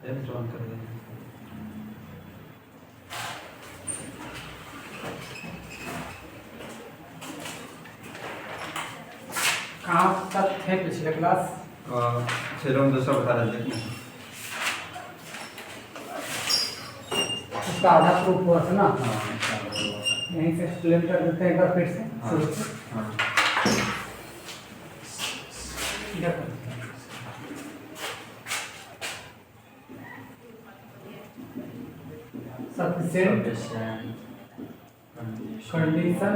On कर देंगे। कहाँ तक थे पिछले क्लास? चलो हम दूसरा बता रहे थे। उसका आधा प्रूफ हुआ था ना, हाँ यहीं से एक्सप्लेन कर देते हैं एक बार फिर से शुरू से। हाँ इधर करते हैं। Sufficient condition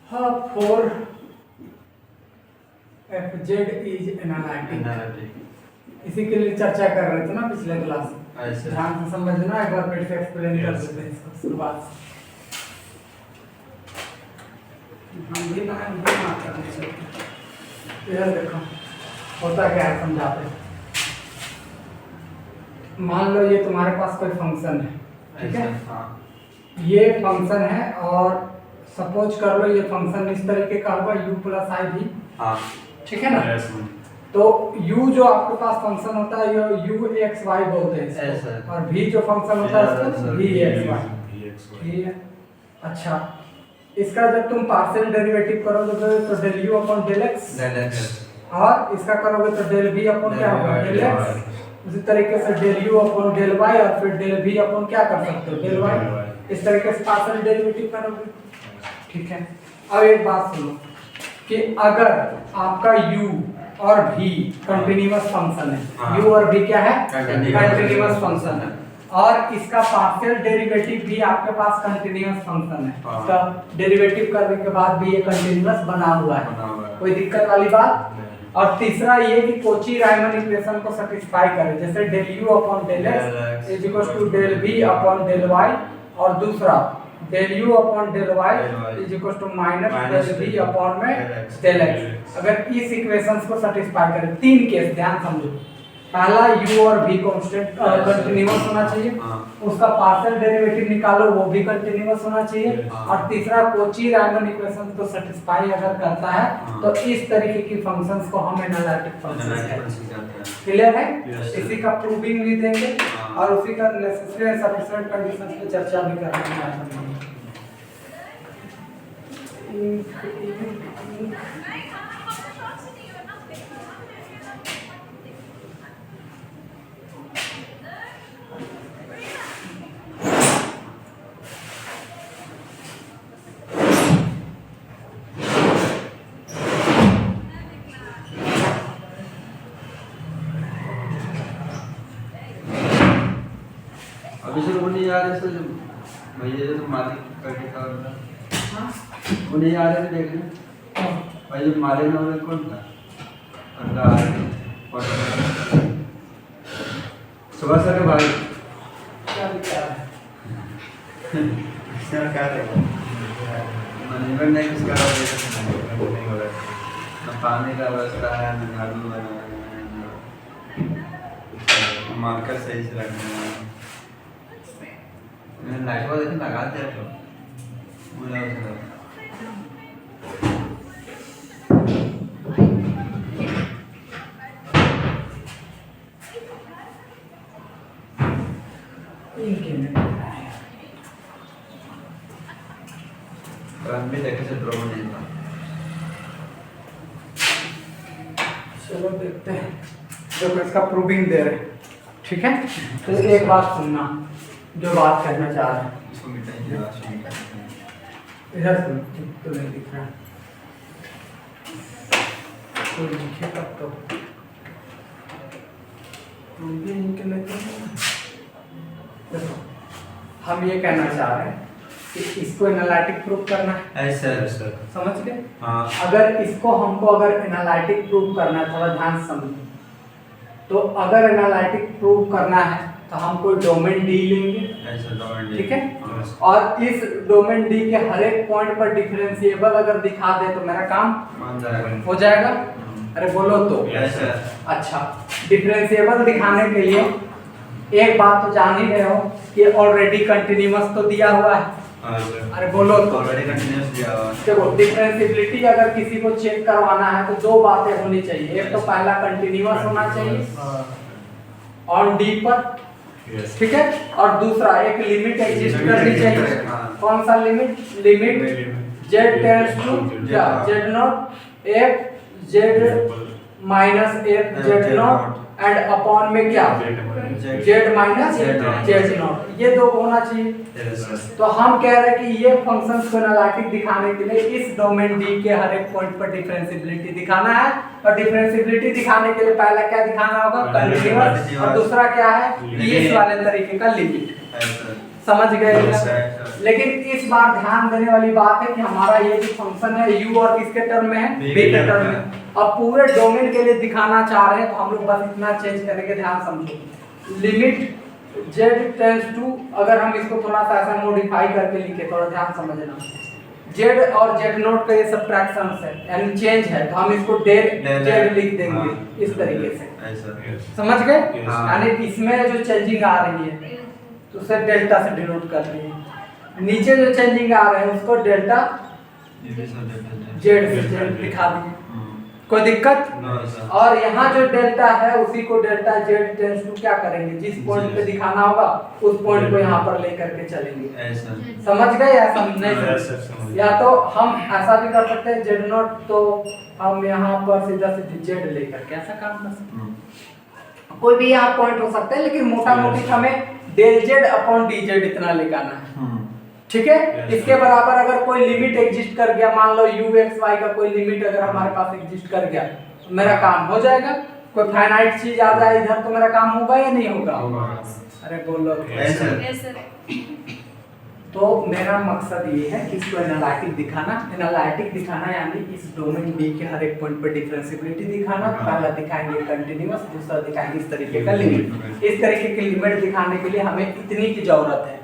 for fz is analytic। इसी के लिए चर्चा कर रहे थे ना पिछले क्लास में। ऐसे ध्यान से समझना, एक बार फिर से एक्सप्लेन कर देते हैं इसको शुरुआत से। हम भी ना करने चलते। इधर देखो होता क्या है, समझाते हैं। मान लो ये तुम्हारे पास कोई फंक्शन है, ठीक है? हाँ ये फंक्शन है और सपोज कर लो ये फंक्शन इस तरीके का होगा u प्लस आई भी, हाँ ठीक है ना? तो u जो आपके पास फंक्शन होता है ये u x y बोलते हैं इसको, और v जो फंक्शन होता है इसको v x y, ठीक है? अच्छा, इसका जब तुम पार्शियल डेरिवेटिव करोगे तो del u upon del x, और इसका करोगे तो डेल v अपॉन क्या होगा, डेल x। उसी तरीके से del u upon del y और फिर डेल v अपॉन क्या कर सकते हो, डेल y। इस तरीके से पार्शियल डेरिवेटिव करोगे, ठीक है? अब एक बात सुनो कि अगर आपका u और v कंटीन्यूअस फंक्शन है, हाँ। u और v क्या है, Continuous कंटीन्यूअस फंक्शन है, और इसका पार्शियल डेरिवेटिव भी आपके पास कंटीन्यूअस फंक्शन है, हाँ। इसका डेरिवेटिव करने के बाद भी ये कंटीन्यूअस बना हुआ है, कोई दिक्कत वाली बात? और तीसरा ये कि कोची रायमन इक्वेशन को सेटिस्फाई करे, जैसे del u upon del x is equal to del v upon del y, और दूसरा del u upon del y is equal to minus del v upon में डेल x। अगर इस equations को satisfy करे, तीन केस ध्यान समझो। पहला u और v कांस्टेंट कंटीन्यूअस होना चाहिए, उसका पार्शियल डेरिवेटिव निकालो वो भी कंटीन्यूअस होना चाहिए, और तीसरा कोची रायमन इक्वेशन को सेटिस्फाई अगर करता है तो इस तरीके की फंक्शंस को हम एनालिटिक फंक्शंस कहते हैं। क्लियर है? इसी का प्रूविंग भी देंगे और उसी का नेसेसरी एंड सफिशिएंट कंडीशंस पे चर्चा भी करेंगे। अभी से वो नहीं आ रहे सर, भैया जो तुम मालिक करके था वो नहीं आ रहे थे देखने भाई, जो मारे ना वो कौन था? अंडा आ रहे सुबह सर के भाई क्या है मैनेजमेंट ने किसका नहीं हो रहा, ना पानी का व्यवस्था है ना झाड़ू बना मार्कर सही से रखना है। मैंने लाइट वाला देखिए लगा दिया तो बोला उसने रन भी देखे से ड्रो नहीं था। चलो देखते हैं, जो इसका प्रूविंग दे रहे हैं, ठीक है? तो एक बात सुनना, जो बात करना चाह रहे हैं इसको मिटाइए इधर सुन, तो नहीं दिख रहा, तो लिखे तब तो प्रूविंग के लिए देखो, हम ये कहना चाह रहे हैं कि इसको एनालिटिक प्रूव करना है, ऐसे सर समझ गए? हाँ अगर इसको हमको अगर एनालिटिक प्रूव करना है, थोड़ा ध्यान से समझो, तो अगर एनालिटिक प्रूव करना है तो हम कोई डोमेन डी लेंगे, ऐसे डोमेन डी, ठीक है? और इस डोमेन डी के हर एक पॉइंट पर डिफरेंशिएबल अगर दिखा दे तो मेरा काम मान जाएगा हो जाएगा। अरे बोलो तो। ऐसे अच्छा, डिफरेंशिएबल दिखाने के लिए एक बात तो जान ही रहे हो कि ऑलरेडी कंटिन्यूअस तो दिया हुआ है, हाँ सर। अरे बोलो तो। ऑलरेडी कंटिन्यूअस दिया हुआ है। देखो डिफरेंशिएबिलिटी अगर किसी को चेक करवाना है तो दो बातें होनी चाहिए, एक तो पहला कंटिन्यूअस होना चाहिए ऑन डी पर, ठीक है, और दूसरा एक लिमिट एग्जिस्ट करनी चाहिए। कौन सा limit? Limit z tends to क्या? z naught f z minus f z naught and upon में क्या? z माइनस z नॉट, ये दो होना चाहिए। तो हम कह रहे हैं कि ये फंक्शंस को एनालिटिक दिखाने के लिए इस डोमेन D के हर एक पॉइंट पर डिफरेंशिएबिलिटी दिखाना है, और डिफरेंशिएबिलिटी दिखाने के लिए पहला क्या दिखाना होगा? कंटीन्यूअस, और दूसरा क्या है? इस वाले तरीके का लिमिट। समझ गए क्या? लेकिन इस बार ध्यान देने वाली बात है कि हमारा ये जो फंक्शन है u और किसके टर्म में है? b के टर्म में। अब पूरे डोमेन के लिए दिखाना चाह रहे हैं तो हम लोग बस इतना चेंज करेंगे, ध्यान समझो। लिमिट z टेंड्स टू, अगर हम इसको थोड़ा सा ऐसा मॉडिफाई करके लिखे, थोड़ा ध्यान समझना, z और z नोट का ये सब्ट्रैक्शंस है यानी चेंज है, तो हम इसको डेल z लिख देंगे इस तरीके से। समझ गए? यानी इसमें जो चेंजिंग आ रही है तो उसे डेल्टा से डिनोट कर रही है, नीचे जो चेंजिंग आ रहे हैं उसको डेल्टा जेड से दिखा दिए। कोई दिक्कत? और यहाँ जो डेल्टा है उसी को डेल्टा जेड टेंड्स टू क्या करेंगे? जिस पॉइंट पे दिखाना होगा उस पॉइंट को यहाँ पर लेकर के चलेंगे। समझ गए या नहीं? या तो हम ऐसा भी कर सकते हैं जेड नॉट, तो हम यहाँ पर सीधा सीधे जेड लेकर के ऐसा काम कर सकते हैं। कोई भी यहाँ पॉइंट हो सकता है, लेकिन मोटा मोटी हमें del z upon d z इतना लेकर है, ठीक है। इसके बराबर अगर कोई लिमिट एग्जिस्ट कर गया, मान लो u x y का कोई लिमिट अगर हमारे पास एग्जिस्ट कर गया तो मेरा काम हो जाएगा। कोई फाइनाइट चीज आ जाए इधर तो मेरा काम होगा या नहीं होगा? अरे बोलो। तो मेरा मकसद ये है कि इसको एनालिटिक दिखाना। एनालिटिक दिखाना यानी इस डोमेन D के हर एक पॉइंट पर डिफरेंशिएबिलिटी दिखाना। पहला दिखाएंगे कंटीन्यूअस, दूसरा दिखाएंगे इस तरीके का लिमिट। इस तरीके की लिमिट दिखाने के लिए हमें इतनी की जरूरत है।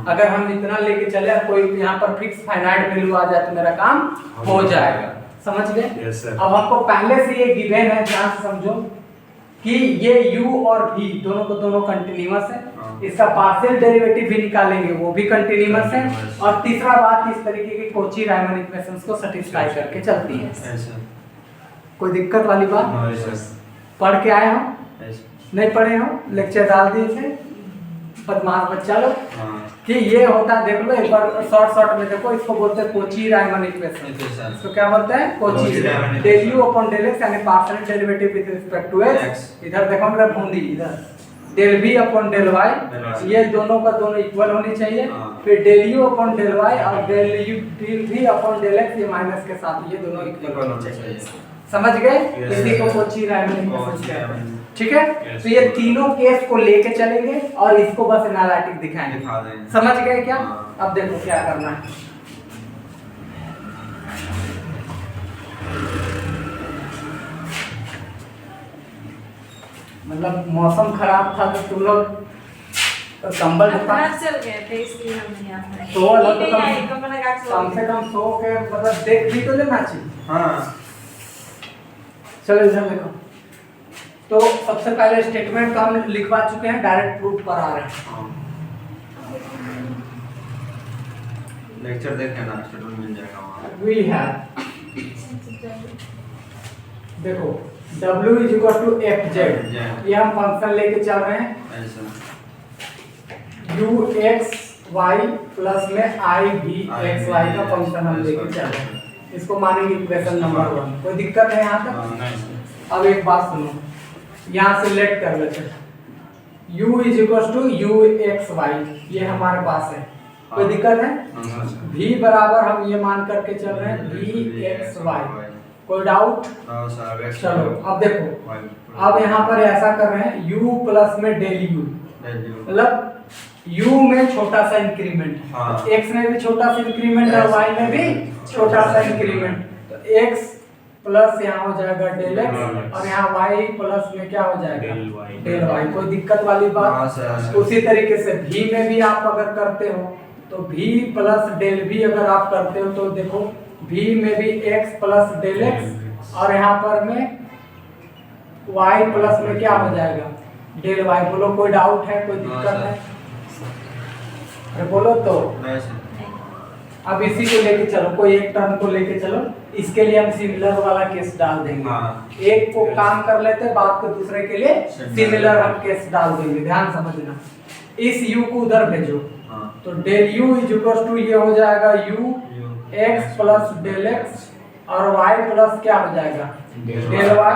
अगर हम इतना लेके चले, कोई यहाँ पर फिक्स फाइनाइट वैल्यू आ जाए तो मेरा काम हो जाएगा। समझ गए? अब हमको पहले से ये गिवन है, ध्यान से समझो कि ये u और v दोनों को दोनों कंटीन्यूअस है। इसका पार्शियल डेरिवेटिव भी निकालेंगे, वो भी कंटीन्यूअस है। और तीसरा बात, इस तरीके की कोची रायमन इक्वेशंस को सेटिस्फाई करके चलती है। कोई दिक्कत वाली बात? पढ़ के आए हो? नहीं पढ़े हो? लेक्चर डाल दिए थे बदमाश बच्चा लोग कि ये होता है। देख लो एक बार शॉर्ट में देखो, इसको बोलते हैं कोची रायमन इक्वेशन। इसको क्या बोलते हैं? Cauchy del u upon del x यानी partial derivative with respect to x। इधर देखो मेरा बूंदी, इधर del v upon del y, ये दोनों का दोनों इक्वल होनी चाहिए। फिर del u upon del y और del v upon del x, ये माइनस के साथ ये दोनों इक्वल होने चाहिए। समझ गए? इसी को कोची रायमन इक्वेशन कहते हैं, ठीक है। तो ये तीनों केस को लेके चलेंगे और इसको बस एनालिटिक दिखाएंगे। समझ गए क्या? अब देखो क्या करना है। मतलब मौसम खराब था तो तुम लोग कंबल चल गए थे, इसलिए हम यहाँ पर तो कम से कम सो के मतलब देख भी तो लेना चाहिए। हाँ चलो इधर देखो। तो सबसे पहले स्टेटमेंट तो हम लिखवा चुके हैं, डायरेक्ट प्रूफ पर आ रहे हैं। लेक्चर देखें ना, स्टेटमेंट मिल जाएगा वहाँ। वी हैव, देखो w is equal to f z, ये हम फंक्शन लेके चल रहे हैं। u x y प्लस में i v x y का फंक्शन हम लेके चल रहे हैं। इसको मानेंगे इक्वेशन नंबर 1। कोई दिक्कत है यहाँ तक? अब एक बात सुनो, यहाँ से लेट कर लेते हैं। u is equal to u x y, ये हमारे पास है। कोई दिक्कत है? v बराबर हम ये मान करके चल रहे हैं v x y। कोई डाउट? चलो अब देखो, अब यहाँ पर ऐसा कर रहे हैं u प्लस में डेल u, मतलब u में छोटा सा इंक्रीमेंट, x में भी छोटा सा इंक्रीमेंट है, y में भी छोटा सा इंक्रीमेंट। तो x प्लस यहाँ हो जाएगा डेल x और यहाँ y प्लस में क्या हो जाएगा? Del y। कोई दिक्कत वाली बात? उसी तरीके से v में भी आप अगर करते हो तो v प्लस डेल v अगर आप करते हो तो देखो v में भी x प्लस डेल x और यहाँ पर में y प्लस में क्या हो जाएगा? Del y। बोलो कोई डाउट है? कोई दिक्कत है? अरे बोलो तो। अब इसी को लेके चलो, कोई एक टर्म को लेके चलो, इसके लिए हम सिमिलर वाला केस डाल देंगे। हाँ। एक को काम कर लेते हैं, बाद को दूसरे के लिए सिमिलर हम केस डाल देंगे। ध्यान समझना, इस u को उधर भेजो। हाँ। तो del u is equal to ये हो जाएगा u x plus del x और y प्लस क्या हो जाएगा डेल y,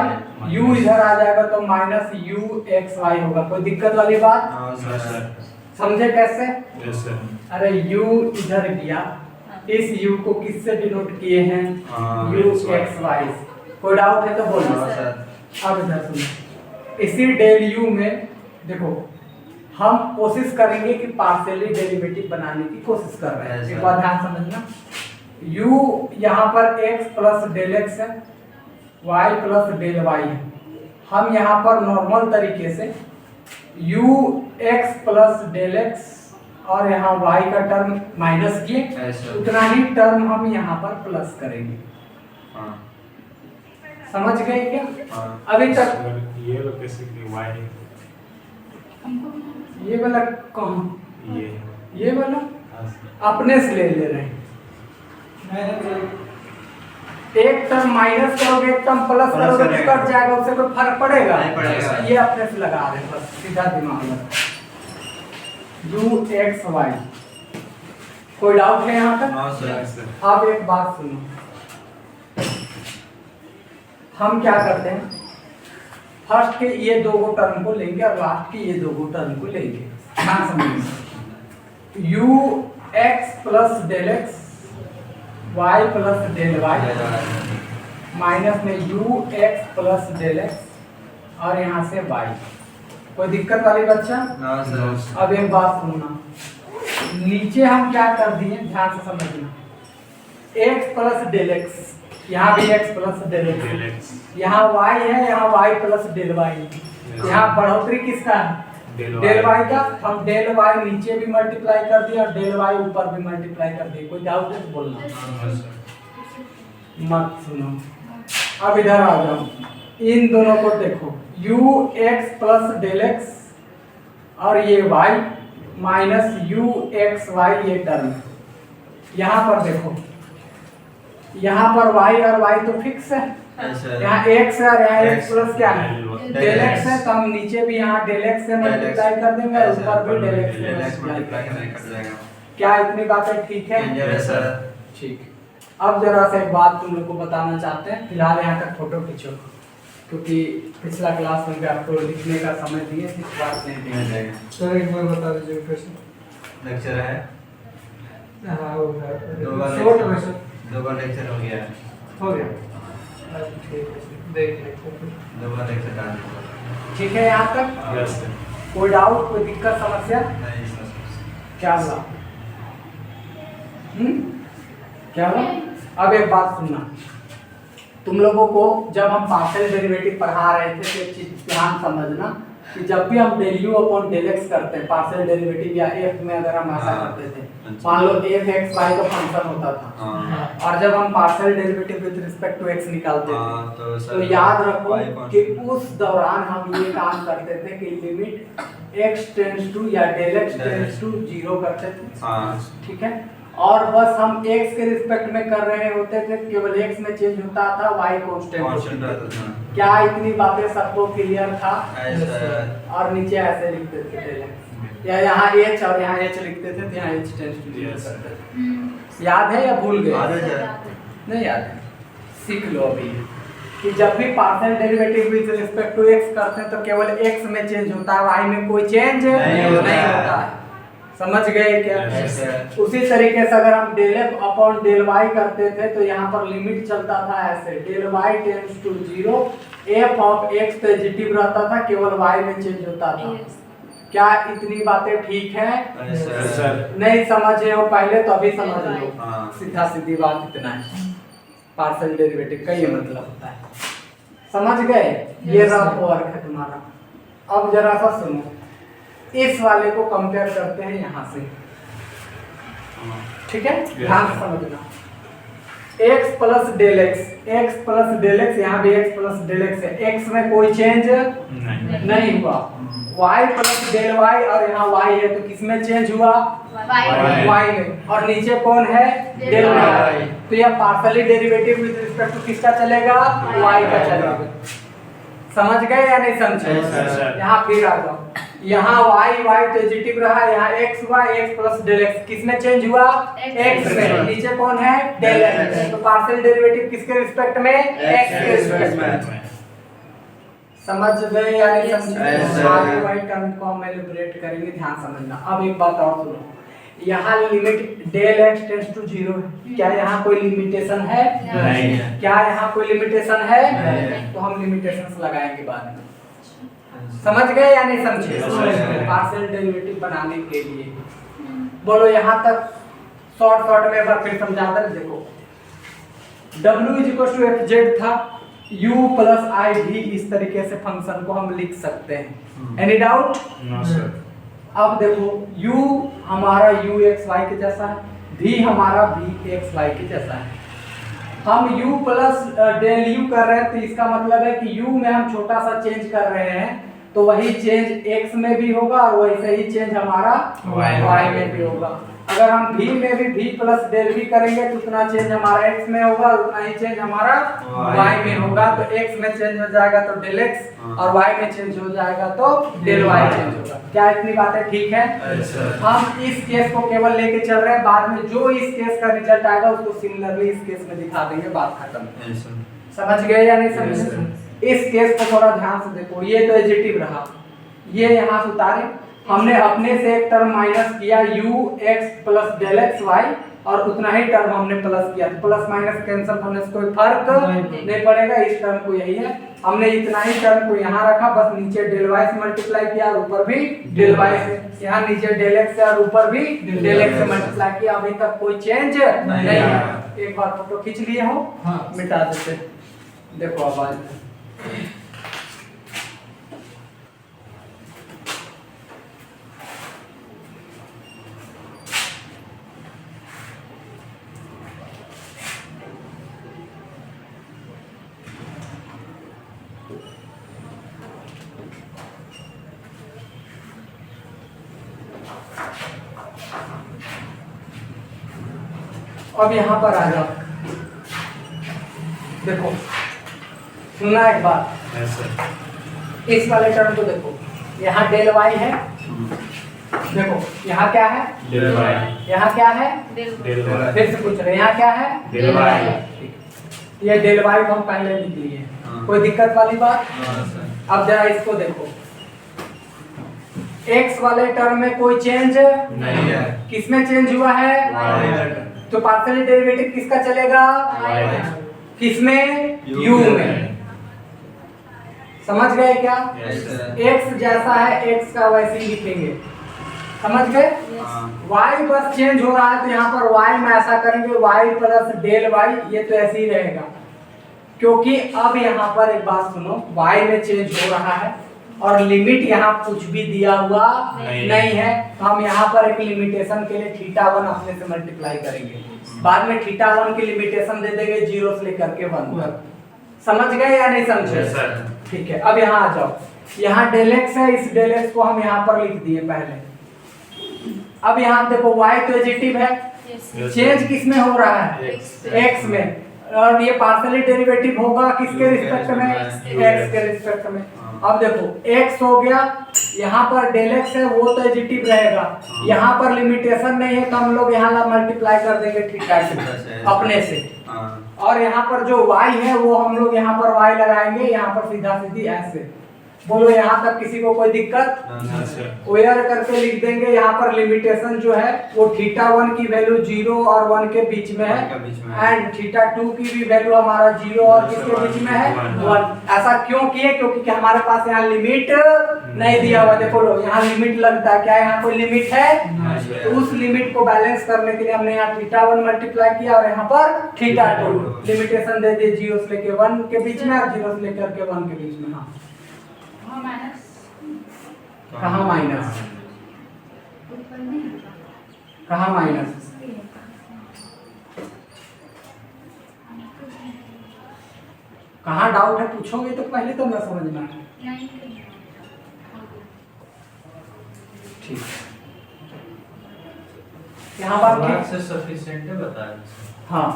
u इधर आ जाएगा तो माइनस u x y होगा। कोई दिक्कत वाली बात? हाँ सर। समझे कैसे? Yes sir. अरे u इधर गया, इस u को किससे डिनोट किए हैं? हाँ, u x y। कोई डाउट है तो बोलो। हाँ सर। अब इधर सुनो, इसी डेल u में देखो हम कोशिश करेंगे कि पार्शियली डेरिवेटिव बनाने की कोशिश कर रहे हैं। एक बात ध्यान समझना, u यहाँ पर x प्लस डेल x है, y प्लस डेल y है। हम यहाँ पर नॉर्मल तरीके से u x plus del x और यहाँ y का टर्म माइनस किए, उतना ही टर्म हम यहाँ पर प्लस करेंगे। हाँ। समझ गए क्या? हाँ। अभी तक सर, ये लोग कैसे कि y ये वाला कहाँ, ये ये वाला हाँ सर। अपने से ले रहे हैं। एक टर्म माइनस करोगे, एक टर्म प्लस करोगे तो कट जाएगा, उससे कोई फर्क पड़ेगा? नहीं पड़ेगा। ये अपने से लगा रहे हैं, बस सीधा दिमाग लगा। u x y। कोई डाउट है यहाँ तक? हाँ सर। Yes sir. अब एक बात सुनो, हम क्या करते हैं, फर्स्ट के ये दो टर्म को लेंगे और लास्ट के ये दो टर्म को लेंगे। ध्यान समझिए, u x plus del x y plus del y minus में u x plus del x और यहाँ से y। कोई दिक्कत वाली बच्चा? हाँ सर। अब एक बात सुनना, नीचे हम क्या कर दिए, ध्यान से समझना, x प्लस डेल x, यहाँ भी x प्लस डेल x, यहाँ y है, यहाँ y प्लस डेल y, यहाँ बढ़ोतरी किसका है? डेल y का। हम डेल y नीचे भी मल्टीप्लाई कर दिया और डेल y ऊपर भी मल्टीप्लाई कर दिया। कोई डाउट है तो बोलना, मत सुनो। अब इधर आ जाओ, इन दोनों को देखो, u x plus del x और ये y minus u x y, ये टर्म। यहाँ पर देखो, यहाँ पर y और y तो फिक्स है, यहाँ x है और यहाँ x प्लस क्या है डेल x है, तो हम नीचे भी यहाँ डेल x से मल्टीप्लाई कर देंगे और ऊपर भी डेल x से मल्टीप्लाई कर देंगे। क्या इतनी बातें ठीक है? ठीक। अब जरा सा एक बात तुम लोग को बताना चाहते हैं, फिलहाल यहाँ तक फोटो खींचो, क्योंकि पिछला क्लास में भी आपको लिखने का समय दिए, इस बात नहीं दिए। सर एक बार बता दीजिए क्वेश्चन। लेक्चर है, हाँ दो बार शॉर्ट में लेक्चर, दो बार लेक्चर हो गया, हो गया। ठीक है, देख लेते। दो बार लेक्चर डाल दो। ठीक है यहाँ तक? Yes sir. कोई डाउट, कोई दिक्कत, समस्या? नहीं सर। क्या हुआ? क्या हुआ? अब एक बात सुनना, तुम लोगों को जब हम पार्शियल डेरिवेटिव पढ़ा रहे थे तो एक चीज ध्यान समझना कि जब भी हम del u upon del x करते हैं पार्शियल डेरिवेटिव या f में, अगर हम ऐसा करते थे, मान लो f x y का फंक्शन होता था, और जब हम partial derivative with respect to x निकालते थे तो याद रखो कि उस दौरान हम ये काम करते थे कि लिमिट x टेंड्स टू या डेल x टेंड्स टू 0 करते थे। ठीक है, और बस हम x के रिस्पेक्ट में कर रहे होते थे, केवल x में चेंज होता था, y कांस्टेंट रहता था। क्या इतनी बातें सबको क्लियर था? और नीचे ऐसे लिखते थे डेल x, या यहाँ h और यहाँ h लिखते थे, तो यहाँ h टेंड्स टू 0 करते थे। याद है या भूल गए? नहीं याद है, सीख लो अभी कि जब भी partial derivative with respect to x करते हैं तो केवल x में चेंज होता है, y में कोई चेंज नहीं होता है। समझ गए क्या? उसी तरीके से अगर हम del f upon del y करते थे तो यहाँ पर लिमिट चलता था ऐसे, del y tends to 0, f of x positive रहता था, केवल y में चेंज होता था। क्या इतनी बातें ठीक है? नहीं समझे हो पहले तो अभी समझ लो। सीधा सीधी बात इतना है, पार्शियल डेरिवेटिव का ये मतलब होता है। समझ गए? ये रफ वर्क है तुम्हारा। अब जरा सा सुनो, इस वाले को कंपेयर करते हैं यहाँ से, ठीक है? ध्यान से समझना, x प्लस डेल एक्स यहाँ भी x प्लस डेल एक्स है, x में कोई चेंज नहीं। नहीं हुआ। y प्लस डेल y और यहाँ y है तो किसमें चेंज हुआ? y में। और नीचे कौन है? Del y। तो यह partially derivative with respect to किसका चलेगा? y का चलेगा। समझ गए या नहीं समझे? यहाँ फिर आ जाओ, यहाँ y पॉजिटिव रहा, यहाँ x प्लस डेल x किसमें चेंज हुआ? x में। नीचे कौन है? Del x। तो पार्शियल डेरिवेटिव किसके रिस्पेक्ट में? x के रिस्पेक्ट में। समझ गए या नहीं समझे? आगे वही टर्म को हम एलिब्रेट करेंगे, ध्यान समझना। अब एक बात और सुनो, यहाँ limit del x tends to 0 है, क्या यहाँ कोई लिमिटेशन है? नहीं है। क्या यहाँ कोई लिमिटेशन है? नहीं। तो हम लिमिटेशंस लगाएंगे बाद में। समझ गए या नहीं समझे? पार्शियल डेरिवेटिव बनाने के लिए बोलो यहाँ तक शॉर्ट में एक बार फिर समझा दे। देखो w = fz था, u प्लस i भी इस तरीके से फंक्शन को हम लिख सकते हैं। Any doubt? No sir. अब देखो u हमारा u(x,y) के जैसा है, v हमारा v(x,y) के जैसा है। हम u प्लस डेल u कर रहे हैं तो इसका मतलब है कि u में हम छोटा सा चेंज कर रहे हैं, तो वही चेंज x में भी होगा और वैसे ही चेंज हमारा y में भी होगा। अगर हम v में भी v प्लस डेल v करेंगे तो उतना चेंज हमारा x में होगा और उतना ही चेंज हमारा y में होगा। तो x में चेंज हो जाएगा तो डेल x और y में चेंज हो जाएगा तो डेल y चेंज होगा। क्या इतनी बातें ठीक है? हम इस केस को केवल लेके चल रहे हैं, बाद में जो इस केस का रिजल्ट आएगा उसको सिमिलरली इस केस में दिखा देंगे, बात खत्म। समझ गए या नहीं समझे? इस केस को थोड़ा ध्यान से देखो, ये तो एडजेक्टिव रहा, ये यहाँ से उतारे, हमने अपने से एक टर्म माइनस किया u(x प्लस डेल x,y) और उतना ही टर्म हमने प्लस किया, तो प्लस माइनस कैंसिल होने से कोई फर्क नहीं पड़ेगा। इस टर्म को यही है, हमने इतना ही टर्म को यहाँ रखा, बस नीचे डेल y से मल्टीप्लाई किया और ऊपर भी डेल y से, यहाँ नीचे डेल x से और ऊपर भी डेल x से मल्टीप्लाई किया। अभी तक कोई चेंज नहीं है। एक बार फोटो खींच लिए हो? मिटा देते। देखो आवाज अब यहाँ पर आ जाओ, देखो सुनना एक बात, इस वाले टर्म को देखो, यहाँ डेल y है, देखो यहाँ क्या है? Del y। यहाँ क्या है? Del y। फिर से पूछ रहे हैं, यहाँ क्या है? Del y। ये डेल y को हम पहले लिख लिए, कोई दिक्कत वाली बात? अब जरा इसको देखो, x वाले टर्म में कोई चेंज नहीं है। किसमें चेंज हुआ है? y। तो पार्शियल डेरिवेटिव किसका चलेगा? किसमें? u में। समझ गए क्या? x जैसा है x का वैसे ही लिखेंगे, समझ गए? y बस चेंज हो रहा है तो यहाँ पर y में ऐसा करेंगे y प्लस डेल y, ये तो ऐसे ही रहेगा, क्योंकि अब यहाँ पर एक बात सुनो, y में चेंज हो रहा है और लिमिट यहाँ कुछ भी दिया हुआ नहीं है, तो हम यहाँ पर एक लिमिटेशन के लिए θ1 अपने से मल्टीप्लाई करेंगे, बाद में θ1 की लिमिटेशन दे देंगे 0 से लेकर के 1 तक। समझ गए या नहीं समझे? ठीक है, अब यहाँ आ जाओ, यहाँ डेल x है, इस डेल x को हम यहाँ पर लिख दिए पहले। अब यहाँ देखो y तो एडजेक्टिव है, चेंज किसमें हो रहा है? x में, और ये पार्शियली डेरिवेटिव होगा किसके रिस्पेक्ट में? x के रिस्पेक्ट में। अब देखो x हो गया, यहाँ पर डेल x है वो तो एडजेक्टिव रहेगा, यहाँ पर लिमिटेशन नहीं है तो हम लोग यहाँ मल्टीप्लाई कर देंगे थीटा से अपने से, और यहाँ पर जो y है वो हम लोग यहाँ पर y लगाएंगे, यहाँ पर सीधा सीधी ऐसे। बोलो यहाँ तक किसी को कोई दिक्कत? वेयर करके लिख देंगे, यहाँ पर लिमिटेशन जो है वो θ1 की वैल्यू 0 और 1 के बीच में है, एंड θ2 की भी वैल्यू हमारा 0 और किसके बीच में है? 1। ऐसा क्यों किए? क्योंकि हमारे पास यहाँ लिमिट नहीं दिया हुआ। देखो लो यहाँ लिमिट लगता है, क्या यहाँ कोई लिमिट है? तो उस लिमिट को बैलेंस करने के लिए हमने यहाँ θ1 मल्टीप्लाई किया और यहाँ पर θ2 लिमिटेशन दे दिए 0 से लेकर 1 के बीच में और 0 से लेकर के 1 के बीच में। हाँ कहाँ माइनस? कहाँ माइनस? कहाँ डाउट है पूछोगे तो पहले तो मैं समझना है। ठीक, यहाँ बात बात ठीक। से सफिशिएंट है बता रहे हाँ,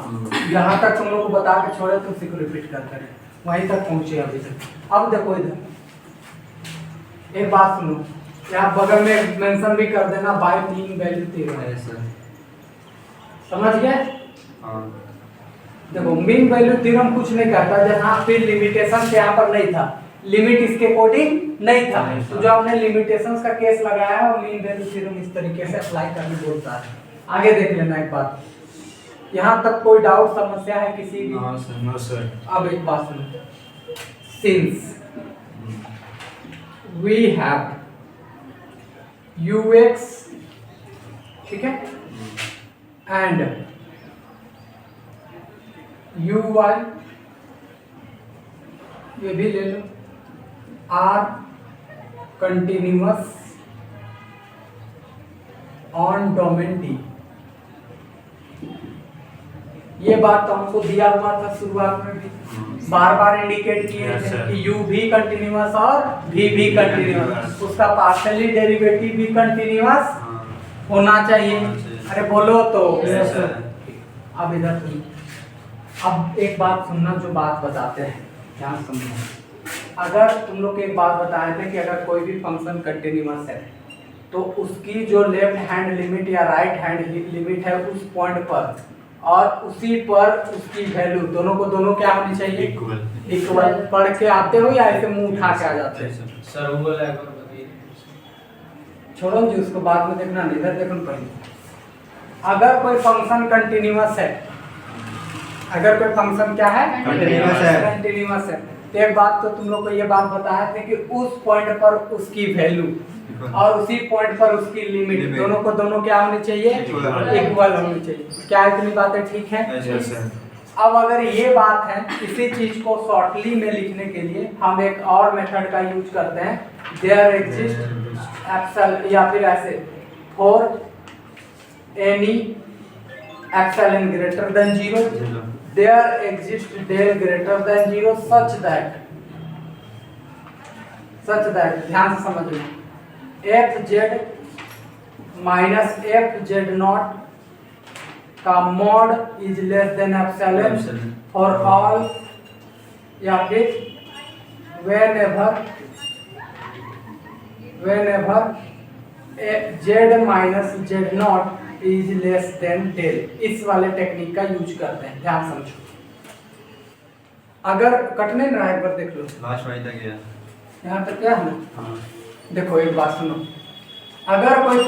यहाँ तक तुम लोग को बता के छोड़े तो उसी को रिपीट करते रहे, वहीं तक पहुँचे अभी तक। अब देखो इधर एक बात सुनो, यहाँ बगल में मेंशन भी कर देना बाय मीन वैल्यू थ्योरम, ऐसा समझ गए? हाँ देखो मीन वैल्यू थ्योरम कुछ नहीं कहता, जहाँ फिर लिमिटेशन यहाँ पर नहीं था, लिमिट इसके अकॉर्डिंग नहीं था, तो जो आपने लिमिटेशंस का केस लगाया है वो मीन वैल्यू थ्योरम इस तरीके से अप्लाई करने बोलता है। आगे देख लेना एक बात, यहाँ तक कोई डाउट समस्या है किसी भी? No sir. अब एक बात सुनो, सिंस वी हैव ux, ठीक है, एंड uy, ये भी ले लो, are continuous on domain D। ये बात तो हमको दिया हुआ था शुरुआत में भी, बार बार इंडिकेट किए Yes, थे sir. कि u भी कंटिन्यूअस और v भी कंटिन्यूअस, उसका पार्शियली डेरिवेटिव भी कंटिन्यूअस हाँ होना चाहिए। होना चाहिए। अरे बोलो तो। Yes, sir. अब इधर सुन, अब एक बात सुनना जो बात बताते हैं, ध्यान समझो। अगर तुम लोग को एक बात बताए थे कि अगर कोई भी फंक्शन कंटिन्यूअस है तो उसकी जो लेफ्ट हैंड लिमिट या राइट हैंड लिमिट है उस पॉइंट पर और उसी पर उसकी वैल्यू दोनों को दोनों क्या होनी चाहिए? इक्वल। इक्वल। पढ़ के आते हो या ऐसे मुंह उठा के आ जाते हैं? सर वो बोला एक बार बताइए। छोड़ो जी उसको, बाद में देखना, इधर देखो पहले। अगर कोई फंक्शन कंटिन्यूअस है, अगर कोई फंक्शन क्या है? Continuous है। कंटिन्यूअस है, तो एक बात तो तुम लोग को ये बात बताया था कि उस पॉइंट पर उसकी वैल्यू और उसी पॉइंट पर उसकी लिमिट दोनों को दोनों क्या होनी चाहिए? इक्वल होनी चाहिए। क्या इतनी बातें ठीक है? Yes sir. अब अगर ये बात है, किसी चीज को शॉर्टली में लिखने के लिए हम एक और मेथड का यूज करते हैं, देयर एग्जिस्ट एप्सल, या फिर ऐसे for any epsilon greater than 0 there exist del greater than 0 such that, ध्यान से समझना, F Z minus F Z not का mod is less than epsilon for all, या फिर whenever Z minus Z not is less than del, इस वाले technique का use करते हैं, ध्यान समझो। अगर कटने ना एक बार देख लो, लास्ट वहीं तक गया। यहाँ तक क्या है? हाँ देखो एक बात सुनो, अगर कोई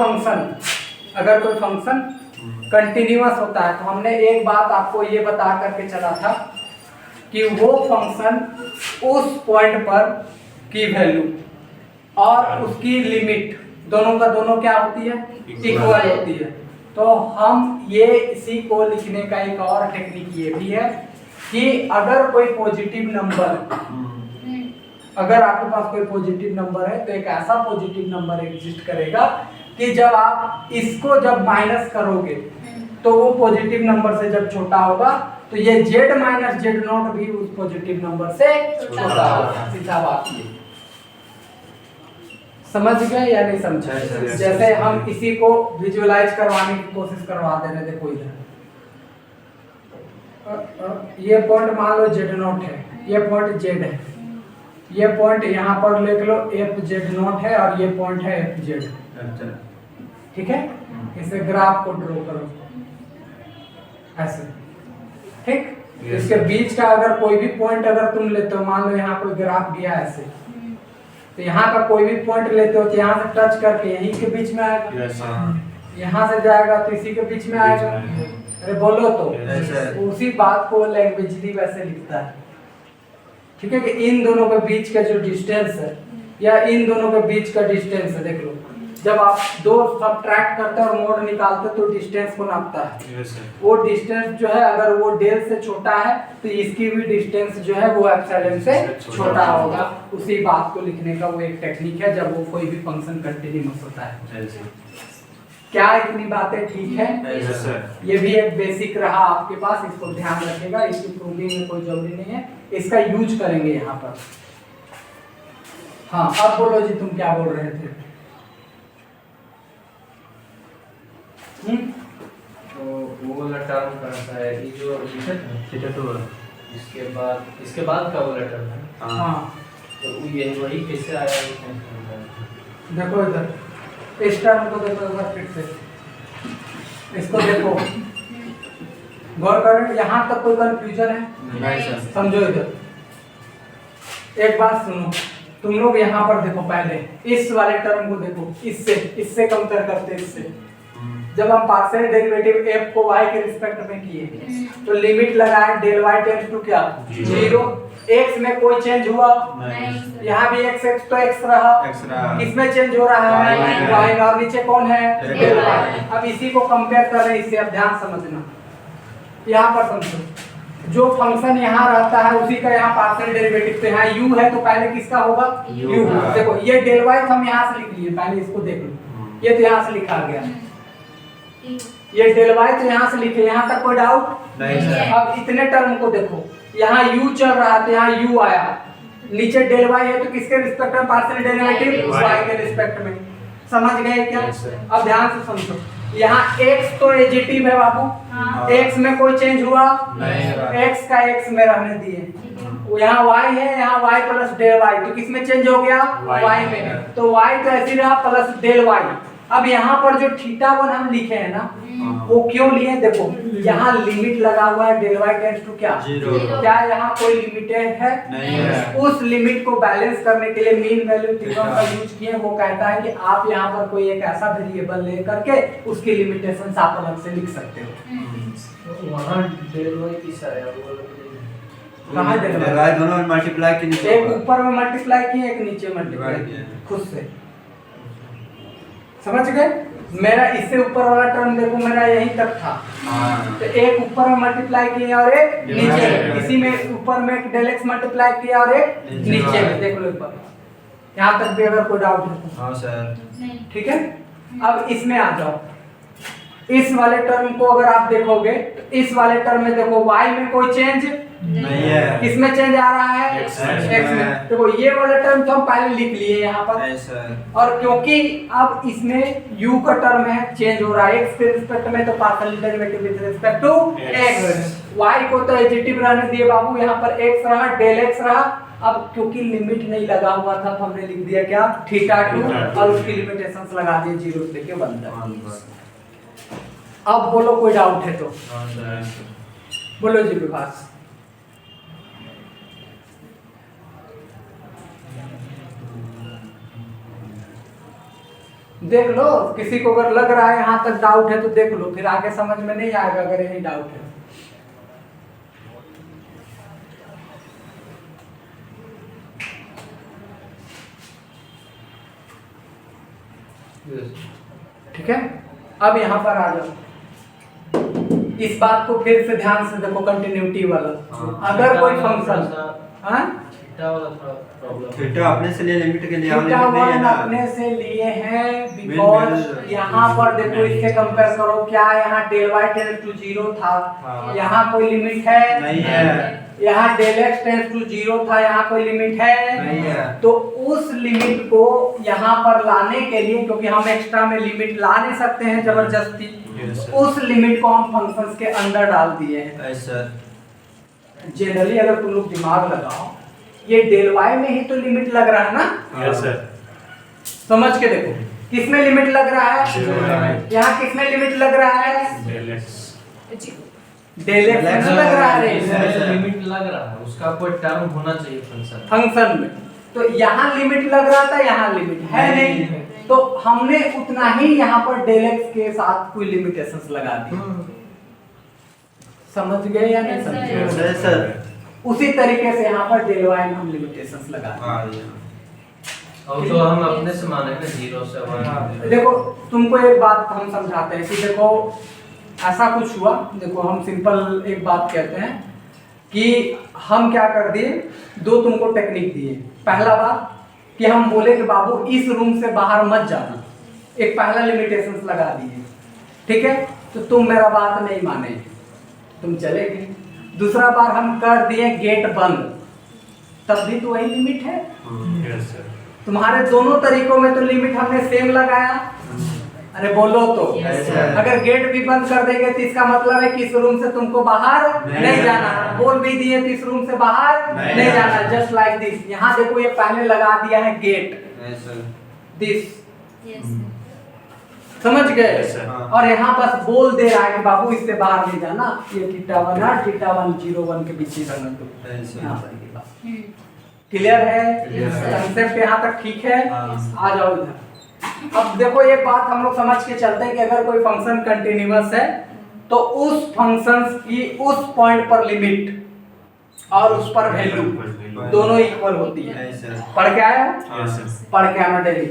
फंक्शन कंटिन्यूअस होता है तो हमने एक बात आपको ये बता करके चला था कि वो फंक्शन उस पॉइंट पर की वैल्यू और उसकी लिमिट दोनों का दोनों क्या होती है? इक्वल होती है। तो हम ये इसी को लिखने का एक और टेक्निक ये भी है कि अगर कोई पॉजिटिव नंबर, अगर आपके पास कोई पॉजिटिव नंबर है तो एक ऐसा पॉजिटिव नंबर एग्जिस्ट करेगा कि जब आप इसको जब माइनस करोगे तो वो पॉजिटिव नंबर से जब छोटा होगा तो ये z माइनस जेड नॉट भी उस पॉजिटिव नंबर से छोटा होगा। सीधा बात ये, समझ गए या नहीं समझे? जैसे हम इसी को विजुअलाइज करवाने की कोशिश करवा दे रहे थे, कोई इधर ये पॉइंट मान लो जेड नॉट है, ये पॉइंट जेड है, ये पॉइंट यहाँ पर लिख लो एफ जेड नॉट है और ये पॉइंट है एफ जेड, ठीक है? इसे ग्राफ को ड्रॉ करो ऐसे, ठीक? इसके बीच का अगर कोई भी पॉइंट अगर तुम लेते हो, मान लो यहाँ कोई ग्राफ दिया है ऐसे, तो यहाँ का कोई भी पॉइंट लेते हो तो यहाँ से टच करके यहीं के बीच में आएगा, यहाँ से जाएगा तो इसी के बीच में आएगा। अरे बोलो तो, उसी बात को लैंग्वेजली वैसे लिखता है, ठीक है? कि इन दोनों के बीच का जो डिस्टेंस है या इन दोनों के बीच का डिस्टेंस है, देख लो जब आप दो सबट्रैक्ट करते हैं और मोड निकालते हैं तो डिस्टेंस को नापता है। वो डिस्टेंस जो है अगर वो डेल से छोटा है तो इसकी भी डिस्टेंस जो है वो एप्सिलॉन से छोटा होगा। उसी बात को लिखने का वो एक टेक्निक है जब वो कोई भी फंक्शन कंटिन्यूअस होता है। क्या इतनी बातें ठीक है? ये भी एक बेसिक रहा आपके पास, इसको ध्यान रखिएगा, इसकी प्रूविंग में कोई जरूरी नहीं है। इसका यूज करेंगे यहाँ पर। हाँ अब बोलो जी, तुम क्या बोल रहे थे? तो वो वाला टर्म कौन सा है? ये जो लिखा था थीटा 2 इसके बाद का वाला टर्म है। हाँ तो ये वही कैसे आया ये नहीं समझ आया। देखो इधर, इस टर्म को देखो एक बार फिर से, इसको देखो, गौर करें, यहाँ तक कोई कंफ्यूजन है? नहीं सर। समझो इधर, एक बात सुनो, तुम लोग यहाँ पर देखो, पहले इस वाले टर्म को देखो, इससे कंपेयर करते हैं इससे। जब हम पार्शियल डेरिवेटिव f को y के रिस्पेक्ट में किए तो लिमिट लगाए डेल y टेंड्स टू क्या? 0। x में कोई चेंज हुआ? नहीं। यहाँ भी x तो x रहा। किसमें चेंज हो रहा है? y में। और नीचे कौन है? Del y। अब इसी को कंपेयर कर रहे हैं इससे, अब ध्यान समझना, यहाँ पर समझो, जो फंक्शन यहाँ रहता है उसी का यहाँ पार्शियल डेरिवेटिव, तो यहाँ u है तो पहले किसका होगा? u। देखो ये डेल y तो हम यहाँ से लिख लिए, पहले इसको देख लो, ये तो यहाँ से लिखा गया, ये डेल y तो यहाँ से लिखे, यहाँ तक कोई डाउट नहीं सर। अब इतने टर्म को देखो, यहाँ u चल रहा है तो यहाँ u आया, नीचे डेल y है तो किसके रिस्पेक्ट में पार्शियल डेरिवेटिव? y के रिस्पेक्ट में। समझ गए क्या? Yes, sir. अब ध्यान से समझो, यहाँ x तो एडिटिव है बाबू, हाँ। x में कोई चेंज हुआ? नहीं हुआ। x का x में रहने दिए, यहाँ y है, यहाँ y प्लस डेल y, तो किसमें चेंज हो गया? y में, तो y तो ऐसे रहा प्लस डेल y। अब यहाँ पर जो थीटा 1 हम लिखे हैं ना, वो क्यों लिए? देखो यहाँ लिमिट लगा हुआ है डेल y टेंड्स टू क्या? 0। क्या यहाँ कोई लिमिटेड है? नहीं है। उस लिमिट को बैलेंस करने के लिए मीन वैल्यू थ्योरम का यूज किए। वो कहता है कि आप यहाँ पर कोई एक ऐसा वेरिएबल ले करके उसकी लिमिटेशंस आप अलग से लिख सकते हो। तो वहाँ डेल वाई किस आया वो? कहाँ डेल y? y दोनों मल्टीप्लाई के नीचे एक ऊपर में मल्टीप्लाई किए, एक नीचे मल्टीप्लाई Divide किए किए। खुद से। समझ गए? मेरा इससे ऊपर वाला टर्म देखो, मेरा यहीं तक था, हाँ। तो एक ऊपर में मल्टीप्लाई किया और एक नीचे में, Divide। इसी में ऊपर में एक डेल x मल्टीप्लाई किया और एक नीचे नीचे में। में। देख लो एक बार, यहाँ तक भी अगर कोई डाउट है तो। हाँ सर। ठीक है, अब इसमें आ जाओ, इस वाले टर्म को अगर आप देखोगे तो इस वाले टर्म में देखो y में कोई चेंज नहीं है। किसमें चेंज आ रहा है? X में। देखो ये वाला टर्म तो हम पहले लिख लिए यहाँ पर, नहीं सर। और क्योंकि अब इसमें u का टर्म है, चेंज हो रहा है x के रिस्पेक्ट में, तो partial derivative with respect to x। y को तो एडिटिव रहने दिए बाबू, यहाँ पर x रहा, डेल x रहा। अब क्योंकि लिमिट नहीं लगा हुआ था तो हमने लिख दिया क्या? थीटा 2, और उसकी लिमिटेशंस लगा दिए 0 से लेके 1 तक। अब बोलो कोई डाउट है तो हाँ सर। बोलो जी विकास। देख लो, किसी को अगर लग रहा है यहाँ तक डाउट है तो देख लो, फिर आगे समझ में नहीं आएगा अगर यही डाउट है। ठीक है, अब यहाँ पर आ जाओ, इस बात को फिर से ध्यान से देखो, कंटिन्यूटी वाला। अगर कोई फंक्शन थीटा वाला थोड़ा प्रॉब्लम। थीटा अपने से लिए लिमिट के लिए थीटा लिमिट नहीं है 1 ना। अपने से लिए हैं Mean बिकॉज value- यहाँ पर देखो, इससे कंपेयर करो, क्या यहाँ डेल y टेंड्स टू 0 था, हाँ। यहाँ कोई लिमिट है? नहीं है। यहाँ डेल x टेंड्स टू 0 था, यहाँ कोई लिमिट है? नहीं है। तो उस लिमिट को यहाँ पर लाने के लिए, क्योंकि हम एक्स्ट्रा में लिमिट ला नहीं सकते हैं जबरदस्ती, Yes, sir. उस लिमिट को हम फंक्शंस के अंदर डाल दिए हैं। नहीं सर। जनरली अगर तुम लोग दिमाग लगाओ, ये डेल y में ही तो लिमिट लग रहा है ना? Yes sir. समझ के देखो, किसमें लिमिट लग रहा है? यहाँ किसमें लिमिट लग रहा है? डेल x में लग रहा है लिमिट लग रहा है, उसका कोई टर्म होना चाहिए फंक्शन। फंक्शन में। तो यहाँ लिमिट लग रहा था, यहाँ लिमिट है नहीं, तो हमने उतना ही यहाँ पर डेल x के साथ कोई लिमिटेशंस लगा दी। समझ गए या नहीं समझ गए? Yes sir. उसी तरीके से यहाँ पर डेल y में हम लिमिटेशंस लगा दी। हाँ ये। और तो हम अपने से माने ना 0 से 1। देखो तुमको एक बात हम समझाते हैं कि देखो ऐसा कुछ हुआ। देखो हम सिंपल एक बात कहते हैं कि हम क्या कर दिए, दो तुमको टेक्निक दिए। पहला बात कि हम बोले कि बाबू इस रूम से बाहर मत जाना, एक पहला लिमिटेशंस लगा दिए, ठीक है? तो तुम मेरा बात नहीं माने, तुम चले गए। दूसरा बार हम कर दिए गेट बंद, तब भी तो वही लिमिट है। Yes sir. तुम्हारे दोनों तरीकों में तो लिमिट हमने सेम लगाया। अरे बोलो तो। Yes, sir. अगर गेट भी बंद कर देंगे तो इसका मतलब है कि इस रूम से तुमको बाहर नहीं जाना। बोल भी दिए तो इस रूम से बाहर नहीं जाना। Just like this. यहाँ देखो ये पहले लगा दिया है गेट, दिस, Yes. समझ गए। Yes, sir. और यहाँ बस बोल दे रहा है कि बाबू इससे बाहर नहीं जाना, ये θ1 और θ1 0 1 के बीच ही रहना तुम। यहाँ पर ये बात Hmm. क्लियर है। Yes, sir. कंसेप्ट यहाँ तक ठीक है। हाँ। आ जाओ इधर। अब देखो एक बात हम लोग समझ के चलते हैं कि अगर कोई फंक्शन कंटिन्यूअस है तो उस फंक्शन की उस पॉइंट पर लिमिट और उस पर वैल्यू दोनों इक्वल होती है। पढ़ के आया? Yes sir. पढ़ के आना डेली।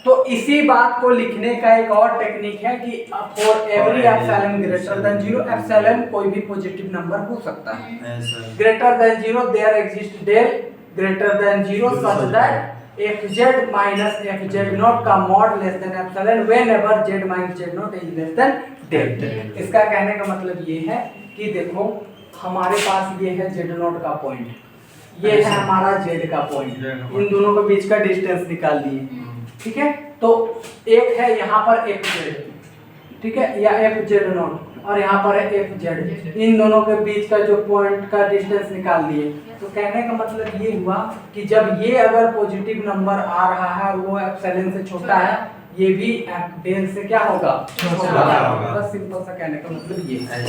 तो इसी बात को लिखने का एक और टेक्निक है कि for every epsilon greater than 0, epsilon कोई भी पॉजिटिव नंबर हो सकता है। Greater than 0 there exist del greater than 0 such that fz minus fz not का mod less than epsilon whenever z minus z not is less than del. इसका कहने का मतलब ये है कि देखो हमारे पास ये है z नॉट का पॉइंट, ये है हमारा z का पॉइंट, इन दोनों के बीच का डिस्टेंस निकाल लिए, ठीक है। तो एक है यहाँ पर fz, ठीक है, या fz नॉट और यहाँ पर है fz, इन दोनों के बीच का जो पॉइंट का डिस्टेंस निकाल दिए। तो कहने का मतलब ये हुआ कि जब ये अगर पॉजिटिव नंबर आ रहा है और वो एप्सिलॉन से छोटा है, ये भी डेल से क्या होगा, छोटा होगा। बस सिंपल सा कहने का मतलब ये है,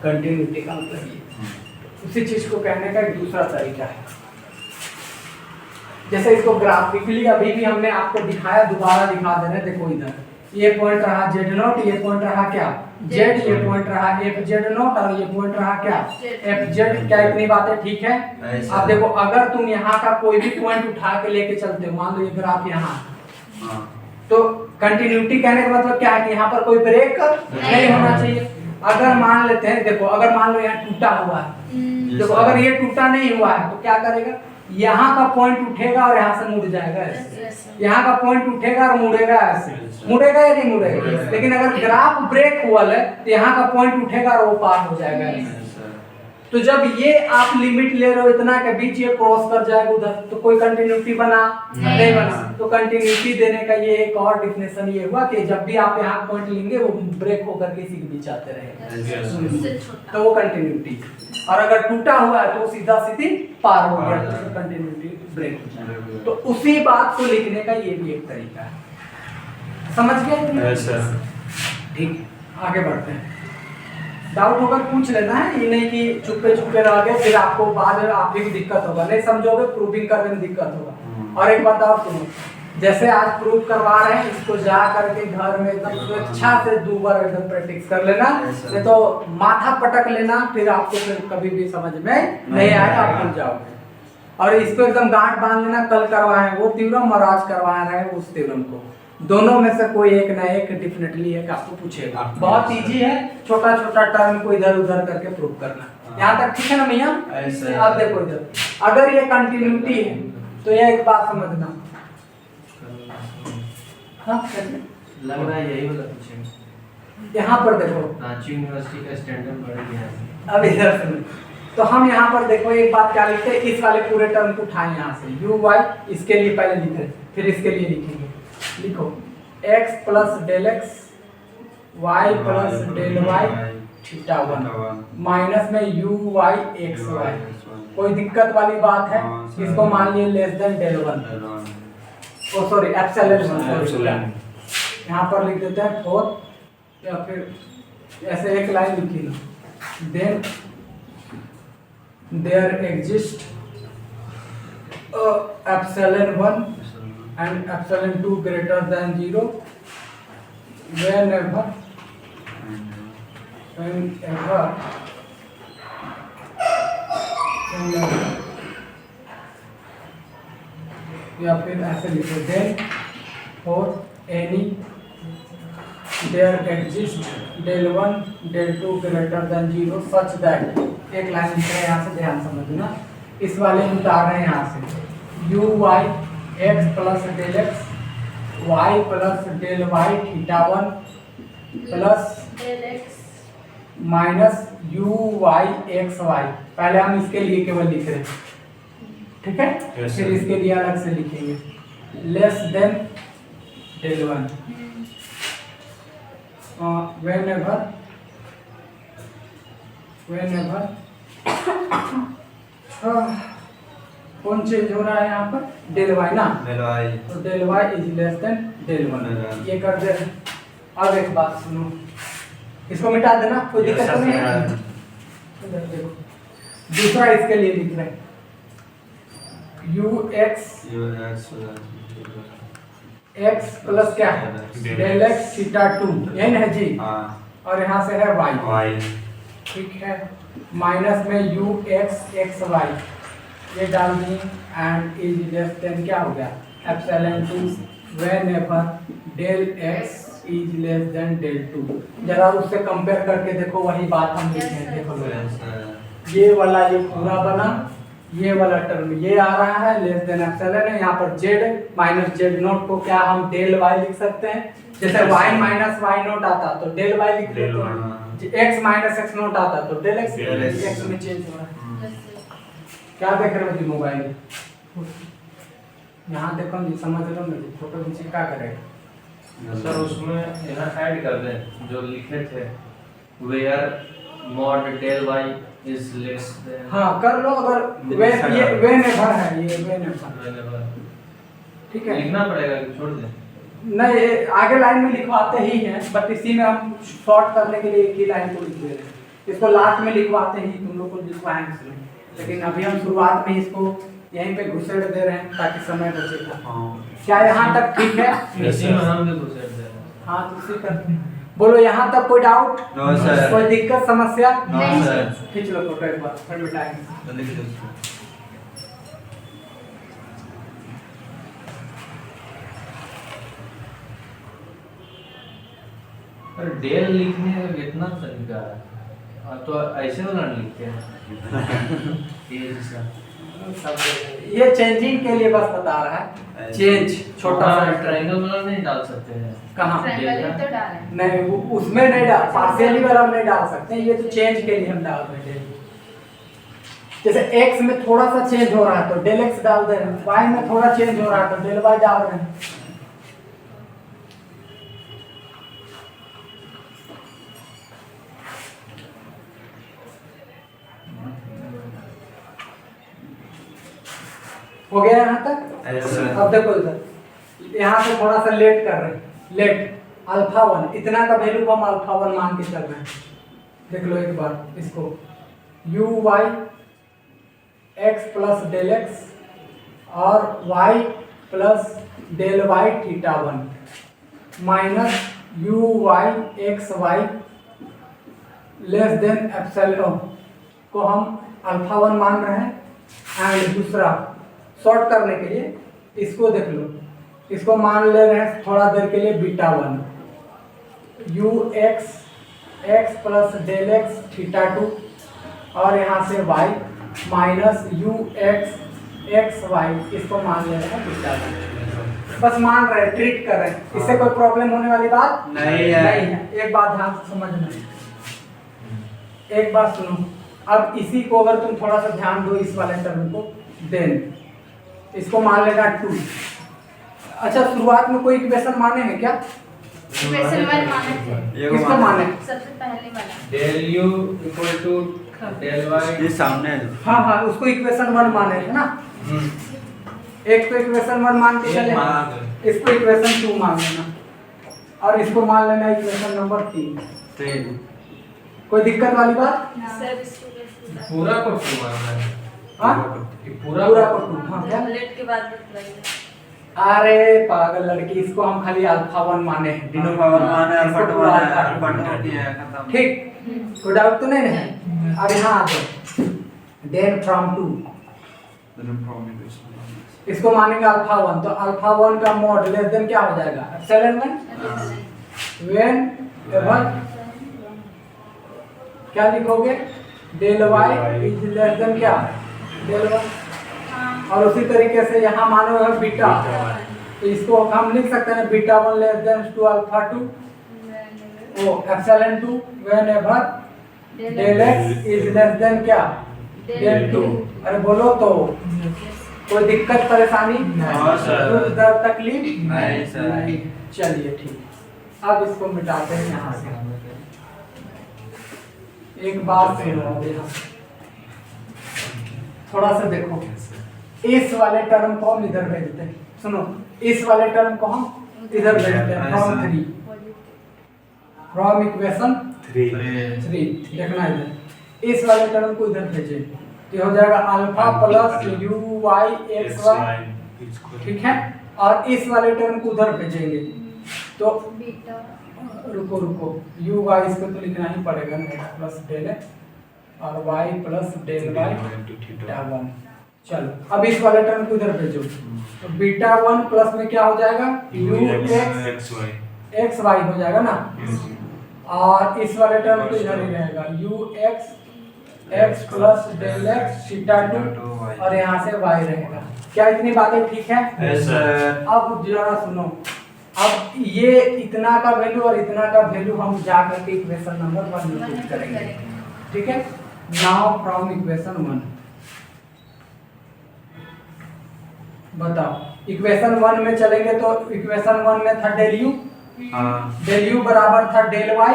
कंटिन्यूटी का मतलब ये। उसी चीज को कहने का एक दूसरा तरीका है, जैसे इसको ग्राफिकली अभी भी हमने आपको दिखाया, दोबारा दिखा दे रहे हैं। देखो इधर ये पॉइंट रहा z नॉट, ये पॉइंट रहा क्या z, ये पॉइंट रहा fz नॉट और ये पॉइंट रहा क्या fz। क्या इतनी बातें ठीक है? अब देखो अगर तुम यहाँ का कोई भी पॉइंट उठा के लेके चलते हो, मान लो ये ग्राफ यहाँ, तो कंटिन्यूटी कहने का मतलब क्या है कि यहाँ पर कोई ब्रेक नहीं होना चाहिए। अगर मान लेते हैं, देखो अगर मान लो यहाँ टूटा हुआ है, देखो अगर ये टूटा नहीं हुआ है तो क्या करेगा, यहाँ का पॉइंट उठेगा और यहाँ से मुड़ जाएगा ऐसे, यहाँ का पॉइंट उठेगा और मुड़ेगा ऐसे, मुड़ेगा या नहीं मुड़ेगा। लेकिन अगर ग्राफ ब्रेक हुआ है तो यहाँ का पॉइंट उठेगा और वो पार हो जाएगा ऐसे। तो जब ये आप लिमिट ले रहे हो इतना के बीच ये क्रॉस कर जाएगा उधर, तो कोई कंटिन्यूटी बना नहीं बना। तो कंटिन्यूटी देने का ये एक और डिफिनेशन ये हुआ कि जब भी आप यहाँ पॉइंट लेंगे वो ब्रेक होकर के इसी के बीच आते रहेगा, तो वो कंटिन्यूटी। और अगर टूटा हुआ है तो सीधा सीधी पार हो गया, तो कंटिन्यूटी ब्रेक हो जाएगा। तो उसी बात को लिखने का ये भी एक तरीका है, समझ गए? ठीक, आगे बढ़ते हैं। डाउट होगा पूछ लेना है, ये नहीं कि चुपके चुपके रह गए फिर आपको बाद में आप भी दिक्कत होगा, नहीं समझोगे प्रूविंग करने में दिक्कत होगा। और एक बात और सुनो, जैसे आज प्रूव करवा रहे हैं, इसको जा करके घर में एकदम स्वेच्छा से 2 बार एकदम प्रैक्टिस कर लेना, नहीं तो माथा पटक लेना, फिर आपको फिर कभी भी समझ में नहीं आएगा, आप भूल जाओगे। और इसको एकदम गांठ बांध लेना, कल करवाए वो थ्योरम और आज करवा रहे हैं उस थ्योरम को, दोनों में से कोई एक ना एक डेफिनेटली है आपको पूछेगा। बहुत इजी है, छोटा छोटा टर्म को इधर उधर करके प्रूव करना। यहाँ तक ठीक है ना भैया? अब देखो इधर, अगर ये कंटिन्यूटी है तो ये एक बात समझना, हाँ लग रहा है यही वाला पूछेंगे। यहाँ पर देखो रांची यूनिवर्सिटी का स्टैंडर्ड बढ़ गया है। अब इधर सुनो, तो हम यहाँ पर देखो एक बात क्या लिखते हैं, इस वाले पूरे टर्म को उठाएं यहाँ से, u y इसके लिए पहले लिखे, फिर इसके लिए लिखेंगे। लिखो x plus del x y plus del y theta 1 minus में u y x y। कोई दिक्कत वाली बात है? इसको मान लिए लेस देन डेल 1, ओ सॉरी एप्सिलॉन 1, यहाँ पर लिख देते हैं 4, या फिर ऐसे एक लाइन लिखी लो, then there exist epsilon 1 and epsilon 2 greater than 0 whenever या फिर ऐसे लिखो, then for any there exist del 1 del 2 greater than 0 such that, एक लाइन लिख रहे हैं यहाँ से, ध्यान समझना, इस वाले में उतार रहे हैं यहाँ से, u y x plus del x y plus del y theta 1 plus del x minus u y x y। पहले हम इसके लिए केवल लिख रहे हैं, ठीक है। Yes, फिर sir. इसके लिए अलग से लिखेंगे less than del one whenever कौन चेंज हो रहा है यहाँ पर, डेल वाई ना, दिलवाई तो del y is less than del one, ये कर दे रहे हैं। अब एक बात सुनो, इसको मिटा देना, कोई दिक्कत तो नहीं है। इधर देखो, दूसरा इसके लिए लिख रहे हैं यू एक्स एक्स प्लस क्या है, डेल एक्स थीटा 2, यही ना है जी, हाँ और यहाँ से है वाई, वाई ठीक है, माइनस में यू एक्स एक्स वाई ये डाल दिए एंड इज लेस देन क्या हो गया, epsilon 2 whenever del x is less than del 2। जरा उससे कंपेयर करके देखो, वही बात हम लिखे हैं, देखो लो। ये वाला ये पूरा बना, ये वाला टर्म ये आ रहा है लेस देन एप्सिलॉन है, यहाँ पर z माइनस जेड नोट को क्या हम डेल y लिख सकते हैं, जैसे y माइनस वाई नोट आता तो डेल y लिख देते हैं, x माइनस x नोट आता तो डेल x, x में चेंज हो रहा है। क्या देख रहे हो जी मोबाइल, यहाँ देखो जी, समझ लो ना जी, फोटो खींचे क्या करेगा सर उसमें यहाँ ऐड कर दें जो लिखे थे, where mod del y is less than, हाँ कर लो, अगर वे ये वे नेवर है, ये वे नेवर, ठीक है, लिखना पड़ेगा कि छोड़ दें? नहीं ये आगे लाइन में लिखवाते ही हैं, बट इसी में हम शॉर्ट करने के लिए एक ही लाइन को लिख दे रहे हैं, इसको लास्ट में लिखवाते ही तुम लोग को लिखवाएंगे इसमें, लेकिन अभी हम शुरुआत में इसको यहीं पे घुसेड़ दे रहे हैं ताकि समय बचेगा। क्या यहाँ तक ठीक है? इसी में हम भी घुसेड़ दे रहे हैं। हाँ तो उसी कर बोलो, यहाँ तक कोई डाउट? No sir. कोई दिक्कत समस्या? No sir. खींच लो फोटो एक बार, फिर मिटाएंगे। जल्दी खींचो। पर डेल लिखने का कितना तरीका है, अब तो ऐसे वाला नहीं लिखते हैं ये जैसा। ये चेंजिंग के लिए बस बता रहा है, चेंज छोटा सा ट्रायंगल वाला नहीं डाल सकते हैं कहाँ? ट्रायंगल तो डालें। नहीं उसमें नहीं डाल, पार्शियली वाला हम नहीं डाल सकते, ये तो चेंज के लिए हम डाल रहे हैं। जैसे x में थोड़ा सा चेंज हो रहा है तो डेल x डाल दे रहे हैं, y में थोड़ा चेंज हो रहा है तो डेल y डाल रहे हैं। हो गया यहाँ तक? अब देखो इधर, यहाँ से थोड़ा सा लेट कर रहे हैं, लेट अल्फा 1, इतना का वैल्यू हम अल्फा 1 मान के चल रहे हैं। देख लो एक बार इसको, U Y X plus del x और Y plus del Y theta 1 minus U Y x Y less than epsilon को हम अल्फा 1 मान रहे हैं। एंड दूसरा शॉर्ट करने के लिए इसको देख लो, इसको मान ले रहे हैं थोड़ा देर के लिए beta 1, u x x plus del x theta 2 और यहाँ से y minus u x x y, इसको मान ले रहे हैं बीटा 1। बस मान रहे हैं, ट्रीट कर रहे हैं, इससे कोई प्रॉब्लम होने वाली बात नहीं है। एक बात ध्यान से समझना, एक बात सुनो, अब इसी को अगर तुम थोड़ा सा ध्यान दो, इस वाले टर्म को, देन इसको मान लेना 2। अच्छा शुरुआत में कोई इक्वेशन माने हैं क्या? इक्वेशन 1 माने थे। किसको माने? सबसे पहले वाला। Del u equal to del y, ये सामने है। हाँ हाँ उसको इक्वेशन 1 माने थे ना, एक तो इक्वेशन 1 मान के चले, इसको इक्वेशन 2 मान लेना और इसको मान लेना इक्वेशन नंबर 3। कोई दिक्कत वाली बात? सर इसको पूरा को क्यों मानना है? हाँ पूरा पूरा को 2, हाँ क्या? लेट के बाद बताइए। अरे पागल लड़की, इसको हम खाली अल्फा 1 माने हैं, तीनों पावर माने, इसको अल्फा 2 पूरा माने, अल्फा अल्फा 2 2 किया है, खत्म। ठीक, कोई डाउट तो नहीं है? अब यहाँ आ जाओ, देन फ्रॉम 2 इसको मानेंगे अल्फा 1, तो अल्फा 1 का मॉड लेस देन क्या हो जाएगा, एप्सिलॉन 1 व्हेन एवर क्या लिखोगे, del y is less than क्या, डेल वाई। और उसी तरीके से यहाँ मानो है बीटा, तो इसको हम लिख सकते हैं beta 1 less than to alpha 2 o epsilon 2 whenever del x is less than क्या, डेल 2। अरे बोलो तो कोई दिक्कत परेशानी हाँ, सर। दुख दर्द तकलीफ नहीं, सर। नहीं। चलिए ठीक, अब इसको मिटाते हैं यहाँ से। एक बात सुनो, अब यहाँ थोड़ा सा देखो, इस वाले टर्म को हम इधर भेजते हैं। सुनो, इस वाले टर्म को हम इधर भेजते हैं फ्रॉम 3, फ्रॉम इक्वेशन 3 देखना इधर, इस वाले टर्म को इधर भेजे तो हो जाएगा alpha plus u Y x y, ठीक है। और इस वाले टर्म को उधर भेजेंगे तो बीटा रुको यू वाई इसको तो लिखना ही पड़ेगा ना, एक्स प्लस डेल एक्स और Y plus del y beta 1। चलो अब इस वाले टर्म को इधर भेजो तो बीटा 1 प्लस में क्या हो जाएगा, यू एक्स वाई हो जाएगा ना। और इस वाले टर्म को इधर ही रहेगा, u x plus del x theta 2 और यहाँ से वाई रहेगा। क्या इतनी बातें ठीक है? Yes sir. अब जरा सुनो, अब ये इतना का वैल्यू और इतना का वैल्यू हम जा करके इक्वेशन नंबर 1 में पुट करेंगे, ठीक है। नाउ फ्रॉम इक्वेशन 1 बताओ, इक्वेशन 1 में चलेंगे तो इक्वेशन 1 में था डेल यू, डेल यू बराबर था डेल वाई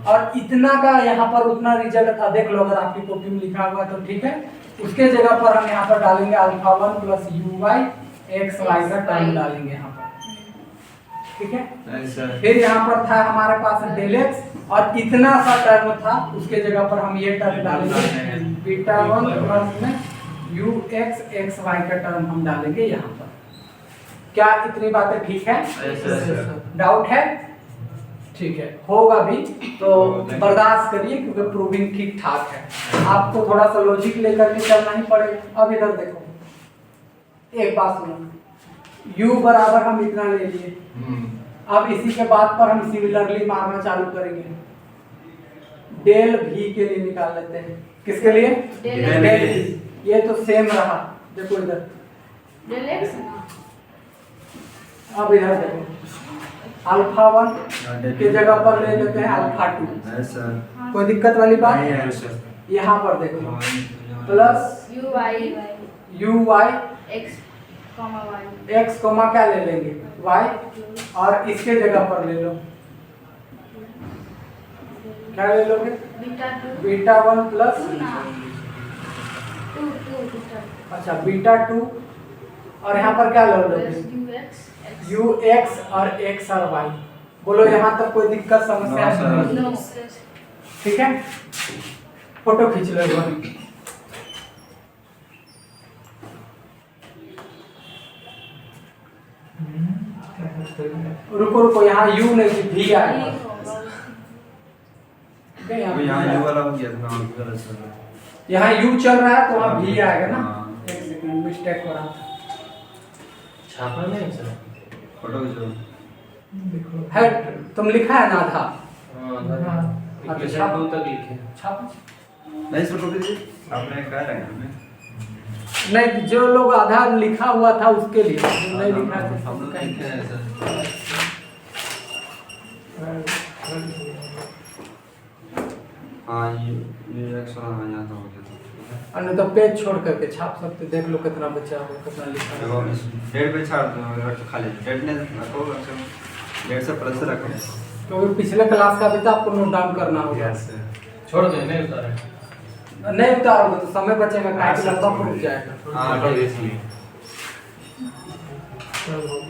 और इतना का यहाँ पर उतना रिजल्ट था, देख लो अगर आपकी कॉपी में लिखा हुआ तो ठीक है। उसके जगह पर हम यहाँ पर डालेंगे alpha 1 plus u Y x y का टर्म डालेंगे यहाँ पर, ठीक है। फिर यहाँ पर था हमारे पास डेल एक्स और इतना सा टर्म था, उसके जगह पर हम ये टर्म डालेंगे बीटा 1 प्लस में यू एक्स एक्स वाई का टर्म हम डालेंगे यहाँ पर। क्या इतनी बातें ठीक है? डाउट है? ठीक है, होगा भी तो बर्दाश्त करिए क्योंकि प्रूविंग ठीक ठाक है, आपको थोड़ा सा लॉजिक लेकर के चलना ही पड़ेगा। अब इधर देखो, एक बात सुनो, u बराबर हम इतना ले लिए, अब इसी के बाद पर हम सिमिलरली मारना चालू करेंगे, डेल v के लिए निकाल लेते हैं। किसके लिए? Del v। ये तो सेम रहा, देखो इधर डेल एक्स। अब इधर देखो, अल्फा 1 के जगह पर ले लेते हैं अल्फा 2। Yes sir. कोई दिक्कत वाली बात? नहीं है सर। यहाँ पर देखो plus u Y x comma y, x comma क्या ले लेंगे वाई और इसके जगह पर ले लो, क्या ले लोगे? बीटा 2 बीटा 1 प्लस 2 बीटा अच्छा बीटा 2 और यहाँ पर क्या ले लोगे? Plus you x you x और एक्स और वाई। बोलो यहाँ तक कोई दिक्कत समस्या No, sir. नहीं? नो ठीक है, फोटो खींच लो एक बार। रुको यहाँ यू नहीं भी आएगा, ठीक है। वो यहाँ ये वाला हो गया था, हाँ, गलत सर। यहाँ यू चल रहा है तो वहाँ भी आएगा ना। हाँ। एक सेकंड, मिस्टेक हो रहा था। छापा नहीं सर? फोटो खींचो। है तुम लिखा है ना आधा? इक्वेशन 2 तक लिखे। छाप नहीं सर, फोटो खींचिए। आपने कहा है हमें। नहीं, जो लोग आधा लिखा हुआ था उसके लिए, जो नहीं लिखा था हम लोग कहीं लिखे हैं सर। हाँ ये एक्स वाला हाँ यहाँ तो हो गया था। अन्य तो पेज छोड़ करके छाप सकते, देख लो कितना बचा हुआ, कितना लिखा देखो है। इस डेट पे छाड़ दो और खाली डेट ने रखो, डेट से प्लस से रखो। क्योंकि पिछले क्लास का भी तो आपको नोट डाउन करना होगा। छोड़ दे, नहीं उतारे। नहीं उतारोगे तो समय बचेगा, काहे कि लंबा रुक जाएगा। हाँ तो इसलिए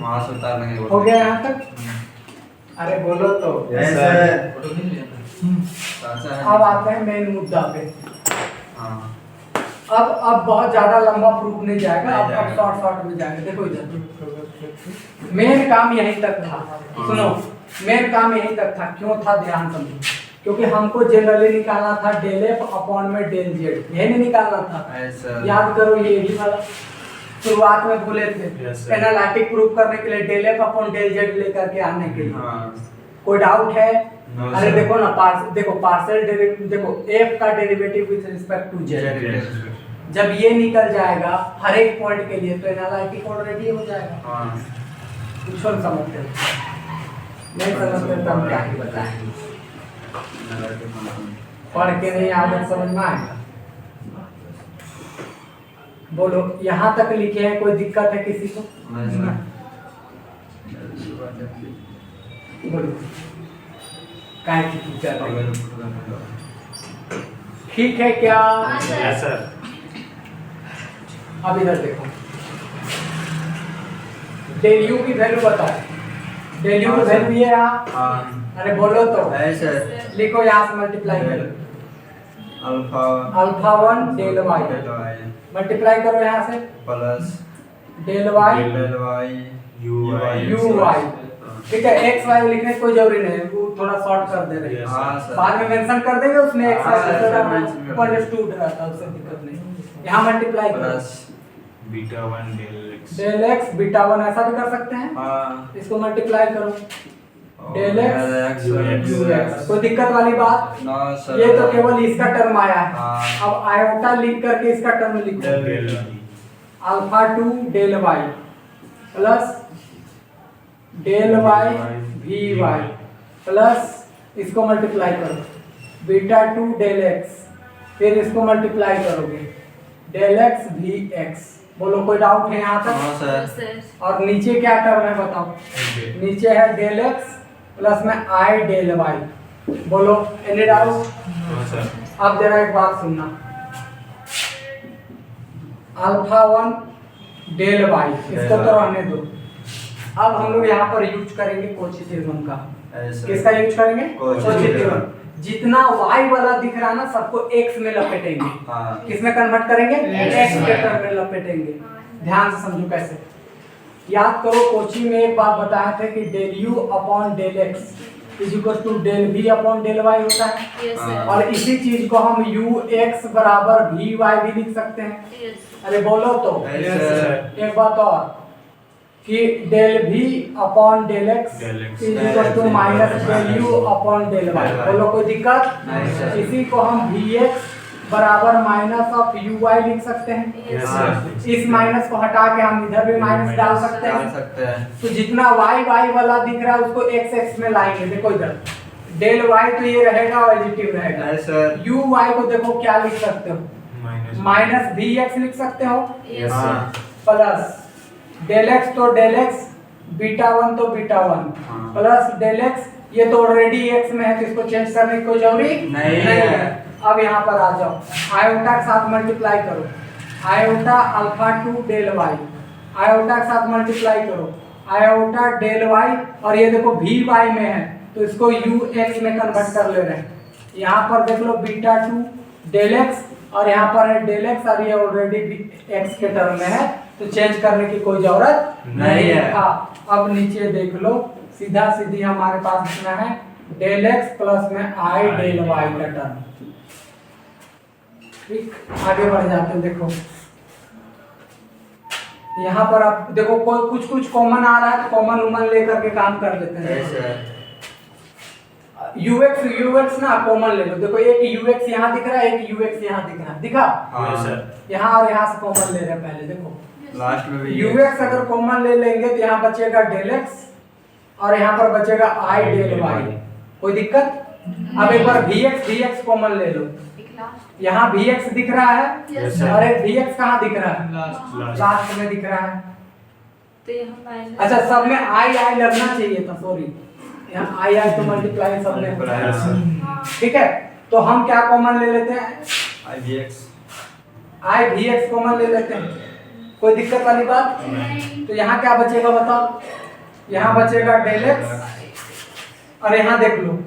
वहाँ से उतार लेंगे। हो गया यहाँ तक? अरे बोलो तो। Yes sir. फोटो खींच लिया। अब आते हैं मेन मुद्दा पे। हाँ अब बहुत ज्यादा लंबा प्रूफ नहीं जाएगा, नहीं अब जाएगा। शॉर्ट में जाएगा। देखो इधर मेन काम यहीं तक था, सुनो मेन काम यहीं तक था। क्यों था ध्यान समझो, क्योंकि हमको जनरली निकालना था डेल एफ अपॉन में डेल जेड, यही नहीं निकालना था। ऐसा याद करो ये ही वाला शुरुआत में बोले थे, Yes, sir. एनालिटिक प्रूफ करने के लिए del f upon del z लेकर के आने के लिए। हाँ कोई डाउट है? No, अरे sir. देखो ना, पार्शियल डेरिवेटिव देखो, एफ का derivative with respect to z जब ये निकल जाएगा हर एक पॉइंट के लिए तो एनालिटिक ऑलरेडी हो जाएगा। हाँ कुछ और समझते हो? नहीं समझते तो हम क्या ही बताएं, पढ़ के नहीं आगे समझ में आएगा। बोलो यहाँ तक लिखे हैं, कोई दिक्कत है किसी को? नहीं सर। बोलो काय की पूछा था? अगर ठीक है क्या? हाँ सर। Yes sir. अब इधर देखो, डेल यू की वैल्यू बताए। डेल यू की वैल्यू ये यहाँ, हाँ अरे बोलो तो, ऐसे लिखो यहाँ से मल्टीप्लाई करो। Alpha alpha 1 del y, multiply करो यहाँ से plus del y del y u u y. ठीक है, एक्स वाई लिखने की कोई जरूरी नहीं है, वो थोड़ा शॉर्ट कर दे रहे हैं। Yes, हाँ सर। बाद में मेंशन कर देंगे उसमें एक्स हाँ, वाई सर, mention कर देंगे। अंडरस्टूड रहता है, उससे दिक्कत नहीं। यहाँ मल्टीप्लाई करो plus beta 1 del x. Del x beta 1 ऐसा भी कर सकते हैं। हाँ इसको मल्टीप्लाई करो del x u u x. कोई दिक्कत वाली बात? No sir. ये तो केवल इसका टर्म आया है। हाँ। अब आयोटा लिख करके इसका टर्म लिखो, del alpha 2 del y plus del y v y plus इसको मल्टीप्लाई करो बीटा 2 डेल एक्स, फिर इसको मल्टीप्लाई करोगे डेल एक्स वी एक्स। बोलो कोई डाउट है यहाँ नो तक? सर। सर। और नीचे क्या टर्म है बताओ? नीचे है डेल एक्स प्लस में आई डेल वाई। बोलो एनी डाउट? हाँ सर। अब जरा एक बात सुनना, अल्फा 1 डेल वाई इसको तो रहने दो। अब हम लोग यहाँ पर यूज करेंगे कोची थ्योरम का। ऐसे किसका यूज करेंगे? कोची कोची थ्योरम। थ्योरम। जितना y वाला दिख रहा है ना सबको x में लपेटेंगे। हाँ किसमें कन्वर्ट करेंगे? X x के टर्म में लपेटेंगे। ध्यान से समझो कैसे। याद करो कोची में एक बार बताया था कि del u upon del x is equal to del v upon del y होता है। Yes sir. और इसी चीज को हम ux बराबर vy भी लिख सकते हैं। यस। अरे बोलो तो। Yes, sir. एक बात और कि del v upon del x Del x. Is equal to minus del u upon del y। बोलो कोई दिक्कत? नहीं, sir. इसी को हम vx बराबर माइनस ऑफ uy लिख सकते हैं। Yes Yes, sir. sir. इस माइनस को हटा के हम इधर भी माइनस डाल सकते डाल हैं। सकते हैं। तो जितना y वाला दिख रहा है उसको x में लाएंगे। देखो इधर डेल y तो ये रहेगा पॉजिटिव रहेगा। ऐसे uy को देखो क्या लिख सकते हो? माइनस vx लिख सकते हो यस हाँ सर। प्लस डेल एक्स तो डेल एक्स बीटा 1 तो बीटा 1 हाँ। प्लस डेल एक्स ये तो ऑलरेडी एक्स में है तो इसको चेंज करने की कोई जरूरी नहीं है। अब यहाँ पर आ जाओ, आयोटा के साथ मल्टीप्लाई करो, iota alpha 2 del y, iota के साथ मल्टीप्लाई करो आयोटा डेल वाई, और ये देखो वी वाई में है तो इसको यू एक्स में कन्वर्ट कर ले रहे हैं। यहाँ पर देख लो बीटा 2 डेल एक्स और यहाँ पर है डेल एक्स और ये ऑलरेडी एक्स के टर्म में है तो चेंज करने की कोई जरूरत नहीं है। हाँ, अब नीचे देख लो सीधा सीधी हमारे पास इतना है डेल एक्स प्लस में आई डेल वाई का टर्म। ठीक, आगे बढ़ जाते हैं। देखो यहाँ पर आप देखो कोई कुछ कॉमन आ रहा है तो कॉमन उमन लेकर के काम कर लेते हैं। ऐसे यूएक्स ना कॉमन ले लो। देखो एक यूएक्स यहाँ दिख रहा है, एक यूएक्स यहाँ दिख रहा है, दिखा? हाँ यहाँ और यहाँ से कॉमन ले रहे हैं पहले। देखो लास्ट में भी यूएक्स अगर कॉमन ले लेंगे तो यहाँ बचेगा डेल एक्स और यहाँ पर बचेगा आई डेल वाई। कोई दिक्कत? अब एक बार vx कॉमन ले लो। एक लास्ट। यहाँ vx दिख रहा है यस sir. और एक vx कहाँ दिख रहा है? लास्ट लास्ट में दिख रहा है। तो यहाँ माइनस। अच्छा सब में आई लगना चाहिए था, सॉरी यहाँ आई तो मल्टीप्लाई सब में होता है। हाँ। ठीक है, तो हम क्या कॉमन ले लेते हैं? IVX आई vx कॉमन ले लेते हैं। कोई दिक्कत वाली बात? नहीं। तो यहाँ क्या बचेगा बताओ? यहाँ बचेगा डेल एक्स और यहाँ देख लो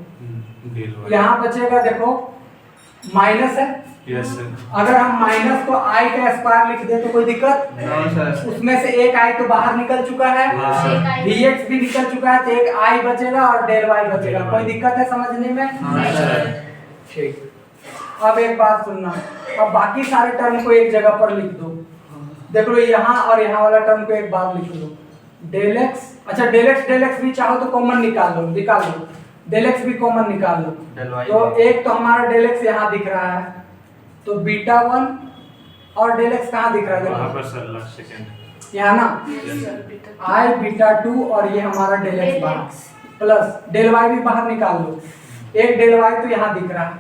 यहाँ बचेगा देखो माइनस है। Yes sir. अगर हम माइनस को आई का स्क्वायर लिख दे तो कोई दिक्कत? No sir. उसमें से एक आई तो बाहर निकल चुका है, एक आई। vx भी निकल चुका है तो एक आई बचेगा और डेल वाई बचेगा। कोई दिक्कत है समझने में? हाँ सर। ठीक, अब एक बात सुनना, अब बाकी सारे टर्म को एक जगह पर लिख दो। देख लो यहाँ और यहाँ वाला टर्म को एक बार लिख लो डेल एक्स। अच्छा डेल एक्स भी चाहो तो कॉमन निकाल लो डेल एक्स भी कॉमन निकाल लो। डेल वाई तो एक तो हमारा डेल एक्स यहाँ दिख रहा है तो बीटा 1 और डेल एक्स कहाँ दिख रहा है? वहाँ देखो पर सर लास्ट सेकंड यहाँ ना यस सर, बीटा। आई बीटा 2 और ये हमारा डेल एक्स डेल बाहर एक्स। प्लस डेल वाई भी बाहर निकाल लो। एक डेल वाई तो यहाँ दिख रहा है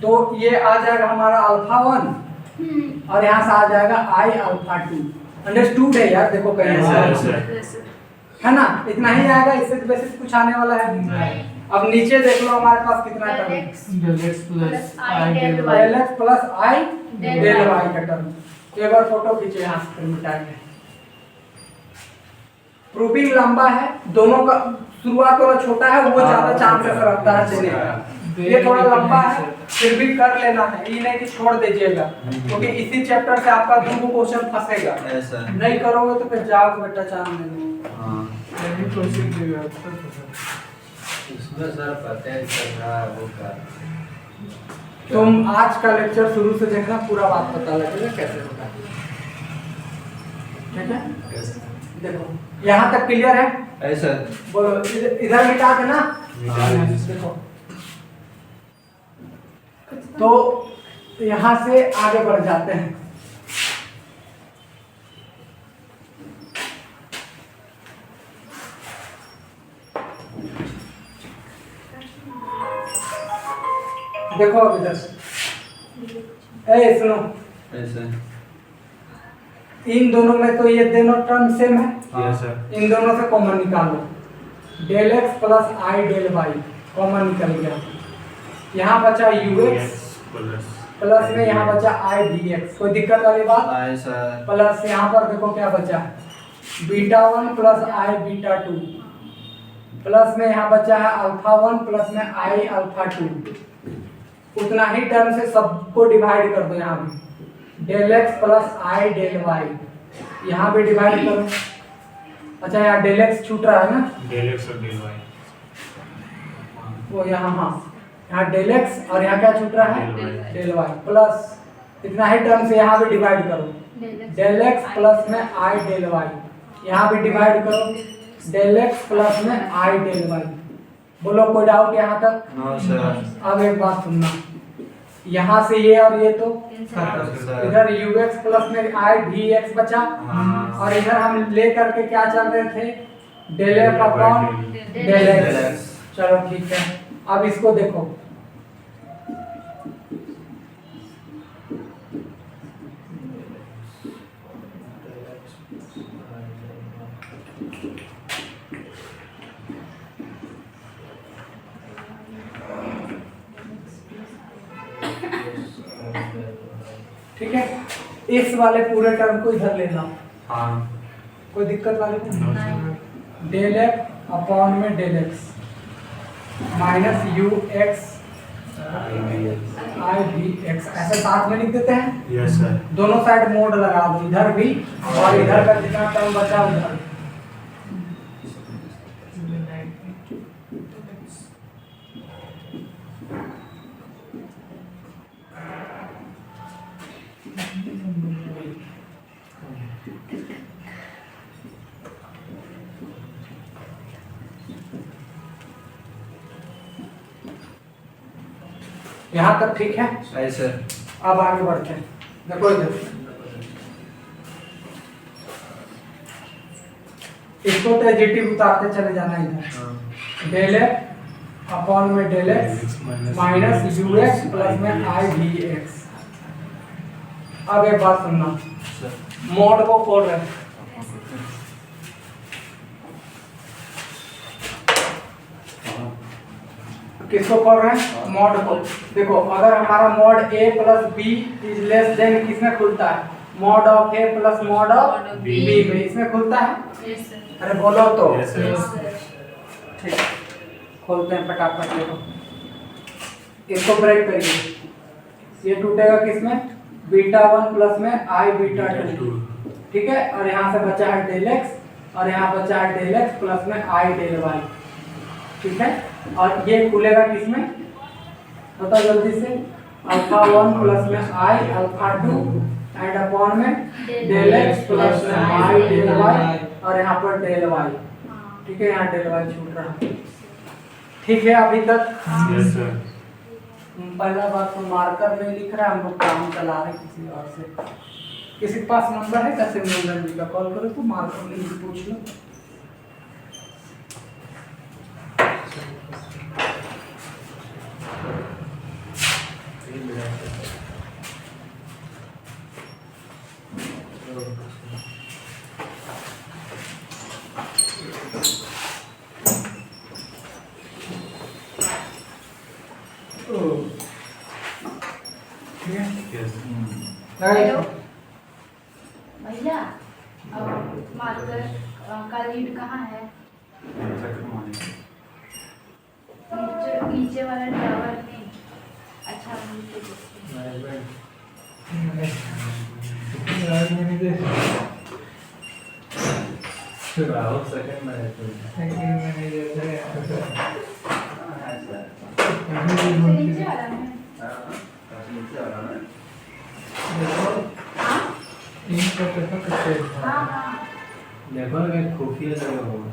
तो ये आ जाएगा हमारा अल्फा 1 और यहाँ से आ जाएगा I अल्फा 2। अंडरस्टूड है यार, देखो कहीं Yes, है sir. Yes, sir. ना, इतना ही आएगा, इससे तो बेसिस कुछ आने वाला है। अब नीचे देख लो हमारे पास कितना टर्म है, del x plus I del y. Del x plus i del del y y का टर्म। एक बार फोटो खींचे यहाँ से, फिर मिटाएंगे। प्रूफिंग लंबा है, दोनों का शुरुआत वाला छोटा है, वो ज्यादा चांसेस रखता है चलने का। ये थोड़ा लंबा है, फिर भी कर लेना है, ये नहीं कि छोड़ दीजिएगा, क्योंकि इसी चैप्टर से आपका 2 क्वेश्चन फंसेगा। ऐसा नहीं करोगे तो फिर जाओगे बेटा चांद लेने। हाँ नहीं प्रोसीड देगा सर। इसमें सर पता है चल रहा है वो का तुम आज का लेक्चर शुरू से देखना, पूरा बात पता लगेगा कैसे होता है। ठीक है, देखो यहाँ तक क्लियर है? ऐसा बोलो, इधर मिटा देना। देखो तो यहाँ से आगे बढ़ जाते हैं। देखो अब इधर, सुनो, ऐसा इन दोनों में तो ये दोनों टर्म सेम है, Yes, sir. इन दोनों से कॉमन निकालो। Del x plus i del Y common निकल गया। यहाँ बचा you x Yes, plus. Plus में यहाँ बचा आई डी एक्स। कोई दिक्कत वाली बात? ऐसा प्लस यहाँ पर देखो क्या बचा है, बीटा 1 प्लस आई बीटा 2, प्लस में यहाँ बचा है अल्फा 1 प्लस में आई अल्फा 2। उतना ही टर्म से सबको डिवाइड कर दो। यहाँ भी del x plus i del Y, यहाँ भी डिवाइड करो। अच्छा यहाँ डेल एक्स छूट रहा है ना, Del x और del y. वो यहाँ, हाँ यहाँ डेल एक्स और यहाँ क्या छूट रहा है, Del y. Del y, plus इतना ही टर्म से यहाँ भी डिवाइड करो। डेल एक्स प्लस में आई डेल वाई, यहाँ भी डिवाइड करो। डेल एक्स प्लस में आई डेल वाई। बोलो कोई डाउट यहाँ तक? नो सर अब एक बात सुनना, यहाँ से ये और ये तो इधर यू एक्स प्लस में आई वी एक्स बचा, और इधर हम ले करके क्या चल रहे थे, del f upon del x. चलो ठीक है, अब इसको देखो, ठीक है। इस वाले पूरे टर्म को इधर लेना, हाँ कोई दिक्कत वाली No, नहीं। sir. डेल एफ अपॉन में del x minus u x i v x, ऐसे साथ में लिख देते हैं। Yes, sir. दोनों साइड मोड लगा दो, इधर भी और इधर का जितना टर्म बचा उधर। यहाँ तक ठीक है? ऐसा अब आगे बढ़ते हैं। देखो इधर, इसको तो एडजेक्टिव उतारते चले जाना इधर। डेल एफ अपॉन में del x minus u x plus में आई वी एक्स। अब एक बात सुनना, मॉड को खोल रहे हैं, किसको खोल रहे हैं, मॉड को। देखो अगर हमारा mod a plus b is less than किसमें खुलता है, mod of a plus mod of b में, इसमें खुलता है। Yes, sir. अरे बोलो तो। Yes, sir. Yes, sir. ठीक, खोलते हैं फटाफट। देखो इसको ब्रेक करिए, ये टूटेगा किसमें, बीटा 1 प्लस में आई बीटा 2, ठीक है। और यहाँ से बचा है डेल एक्स और यहाँ बचा है डेल एक्स प्लस में आई डेल वाई, ठीक है। और ये खुलेगा किसमें, बताओ जल्दी से, अल्फा 1 प्लस में आई अल्फा 2 एंड अपॉन में डेल एक्स प्लस में आई डेल वाई और यहाँ पर डेल वाई, ठीक है। यहाँ डेल वाई छूट रहा है, ठीक है अभी तक। Yes, sir. पहला बात तो मार्कर नहीं लिख रहा है, हम लोग काम चला रहे हैं किसी और से। किसी के पास नंबर है कैसे नंबर जी का, कॉल करो तो मार्कर नहीं पूछ लो। हेलो भैया, मार्कर का लीड कहाँ है? नीचे वाला ड्रावर में। अच्छा नीचे राहुल सेकंड मैनेजर नीचे वाला में। हाँ हाँ लेबर में खुफिया जगह होगा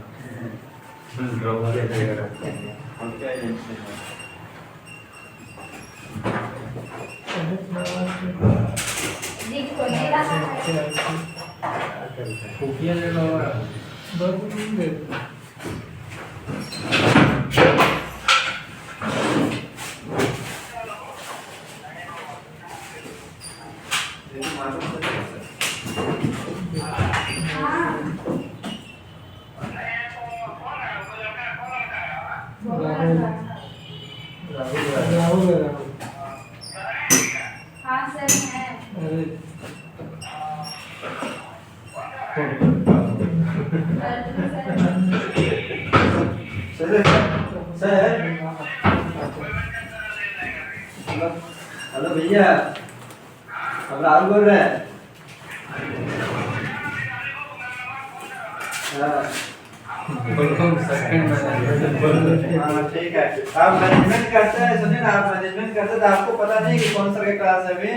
दिख तो नहीं रहा है। खुफिया जगह होगा हाँ सर है। हेलो भैया, अब राहुल बोल रहे हैं। सेकंड मैनेजर हाँ ठीक है। आप मैनेजमेंट करते हैं, सुनिए ना, आप मैनेजमेंट करते हैं तो आपको पता नहीं कि कौन सा क्लास है अभी।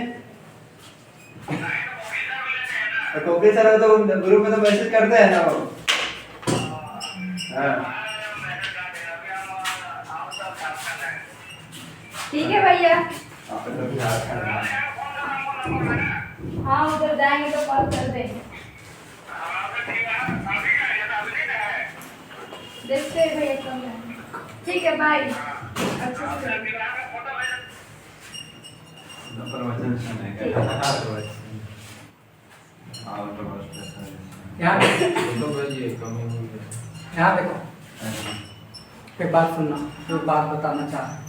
कोकी सर तो ग्रुप में तो मैसेज करते हैं ना वो। हाँ ठीक है भैया। आप तो बिहार का हाँ उधर जाएंगे तो कॉल कर देंगे। देखते हैं भैया कब आएंगे। ठीक है बाय। अच्छा से प्रवचन सुनेगा। यहाँ तो बजिए कमी हुई है यहाँ देखो, एक बात सुनना, जो बात बताना चाह रहा हूँ।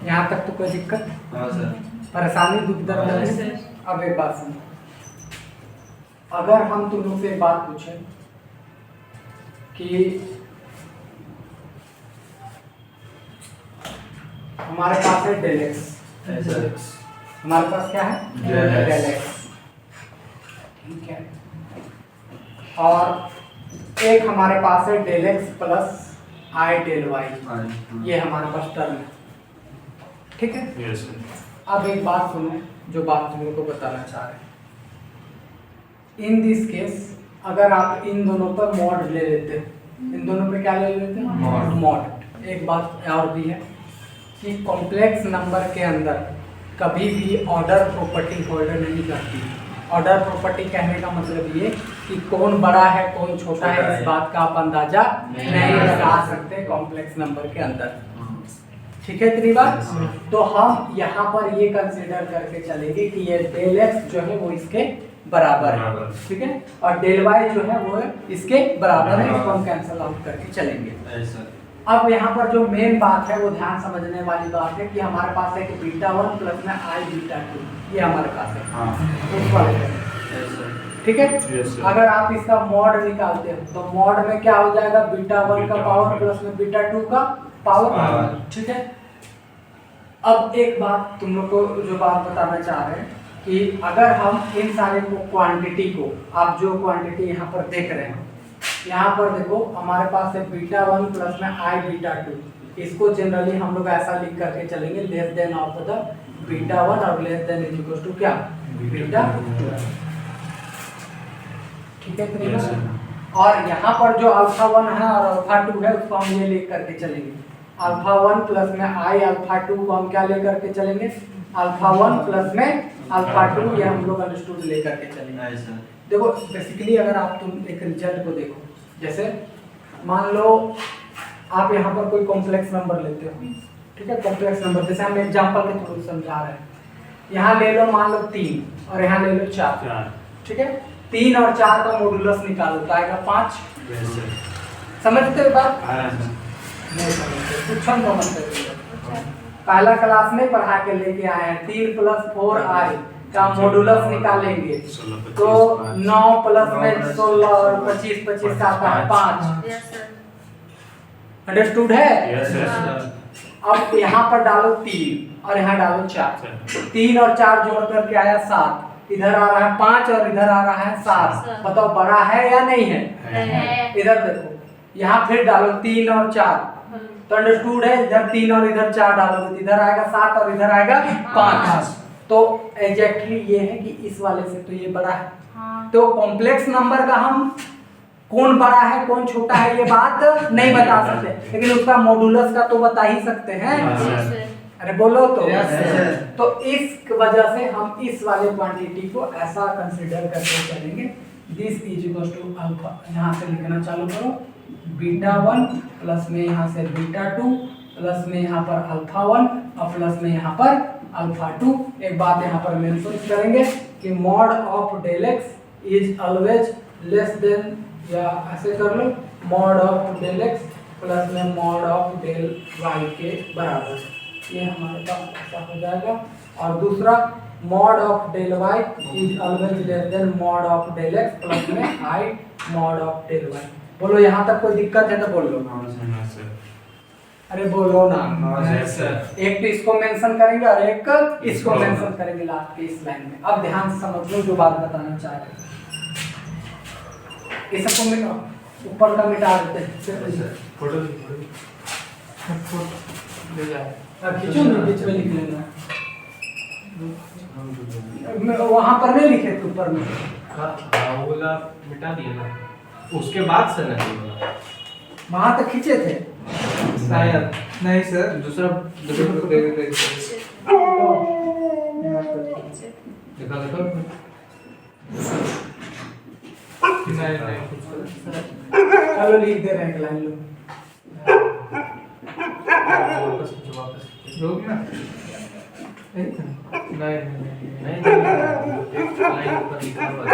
यहाँ तक तो कोई दिक्कत, हाँ सर। परेशानी, दुख दर्द हाँ, है? अब एक बात सुनो, अगर हम तुम लोग से एक बात पूछें कि हमारे पास है डेलेक्स, हमारे पास क्या है? डेलेक्स, ठीक है, और एक हमारे पास है del x plus i del y, ये हमारे पास टर्म है, ठीक है। Yes sir. अब एक बात सुनो, जो बात तुम लोग को बताना चाह रहे हैं। इन दिस केस अगर आप इन दोनों पर मॉड ले लेते हो, इन दोनों पे क्या ले लेते हैं? मॉड। एक बात और भी है कि कॉम्प्लेक्स नंबर के अंदर कभी भी ऑर्डर प्रॉपर्टी होल्डर नहीं करती। ऑर्डर प्रॉपर्टी कहने का मतलब ये कि कौन बड़ा है कौन छोटा है, इस बात का आप अंदाजा नहीं लगा सकते कॉम्प्लेक्स नंबर के अंदर, ठीक है इतनी बात। तो हम यहाँ पर ये कंसीडर करके चलेंगे कि ये डेल एक्स जो है वो इसके बराबर है, ठीक है, और डेल वाई जो है वो इसके बराबर है, इसको हम कैंसिल आउट करके चलेंगे। अब यहाँ पर जो मेन बात है वो ध्यान समझने वाली बात है कि हमारे पास है कि बीटा 1 प्लस में आई बीटा 2, ये हमारे पास है, उस वाले पे, ठीक है। Yes, sir. अगर आप इसका मॉड निकालते हो तो मॉड में क्या हो जाएगा? बीटा 1 का पावर प्लस में बीटा 2 का पावर, ठीक है। अब एक बात तुम लोग को जो बात बताना चाह रहे हैं कि अगर हम इन सारे क्वांटिटी को, आप जो क्वांटिटी यहाँ पर देख रहे हैं, यहाँ पर देखो हमारे पास है बीटा 1 प्लस में आई बीटा 2, इसको जनरली हम लोग ऐसा लिख करके चलेंगे, less than of the beta 1 और less than is equal to क्या? बीटा 2, ठीक है Yes, sir. और यहाँ पर जो अल्फा 1 है और अल्फा 2 है उसको हम ये लिख करके चलेंगे, अल्फा 1 प्लस में आई अल्फा 2 को हम क्या लेकर के चलेंगे? अल्फा 1 प्लस में अल्फा 2, ये हम लोग अंडरस्टूड लेकर के चलेंगे। देखो बेसिकली अगर आप तुम एक रिजल्ट को देखो, जैसे मान लो आप यहाँ पर कोई कॉम्प्लेक्स नंबर लेते हो, ठीक है, कॉम्प्लेक्स नंबर जैसे हम एग्जांपल के थ्रू समझा रहे हैं, यहाँ ले लो मान लो 3 और यहाँ ले लो 4, ठीक है, 3 और 4 का मॉडुलस निकालो तो आएगा 5, समझते हो बात? नहीं समझते, कुछ हम समझते पहला क्लास में पढ़ा के लेके आए हैं 3 + 4i का मॉडुलस निकालेंगे 16, 25, तो 5। 9 प्लस में 16 और 25 25 का आता है 5। Yes sir. अंडरस्टूड है? Yes, yes, हाँ। sir. अब यहाँ पर डालो 3 और यहाँ डालो 4। Sir. 3 और 4 जोड़ करके आया 7, इधर आ रहा है 5 और इधर आ रहा है 7। सात। बताओ बड़ा है या नहीं है? है। इधर देखो, यहाँ फिर डालो 3 और 4, तो अंडरस्टूड है, इधर 3 और इधर 4 डालोगे तो इधर आएगा 7 और इधर आएगा 5। तो एग्जैक्टली ये है कि इस वाले से तो ये बड़ा है। हाँ। तो कॉम्प्लेक्स नंबर का हम कौन बड़ा है कौन छोटा है ये बात नहीं बता सकते, लेकिन उसका मॉडुलस का तो बता ही सकते हैं। हाँ। Yes sir. अरे बोलो तो। Yes, sir. तो इस वजह से हम इस वाले क्वांटिटी को ऐसा कंसीडर करके चलेंगे, this is equal to alpha. यहाँ से लिखना चालू करो, β1 प्लस में यहाँ से β2 प्लस में यहाँ पर α1 और प्लस में यहाँ पर α2। एक बात यहाँ पर मेंशन करेंगे कि mod of del x is always less than, या ऐसे कर लो, mod of del x plus में मॉड ऑफ डेल वाई के बराबर है। ये हमारे पास ऐसा हो जाएगा। और दूसरा, mod of del y is always less than mod of del x plus में i mod of del y. बोलो यहाँ तक कोई दिक्कत है तो बोल लो। No, sir. अरे बोलो ना। Yes, sir. एक तो इसको मेंशन करेंगे और एक इसको मेंशन करेंगे लास्ट के इस लाइन में। अब ध्यान से समझ लो जो बात बताना चाह रहे हैं। ये सबको मिटा, ऊपर का मिटा देते हैं। Photo. ले जाए। अब खींचो ना, बीच में लिख लेना। वहाँ पर नहीं लिखे थे ऊपर में। हाँ, वो वाला मिटा दिया ना, उसके बाद से नहीं बोला। वहाँ तक खींचे थे शायद नहीं सर, दूसरा देखा देखो चलो लिख दे रहे हैं एक लाइन लो। वापस रोक ना। नहीं एक लाइन ऊपर लिखा हुआ है।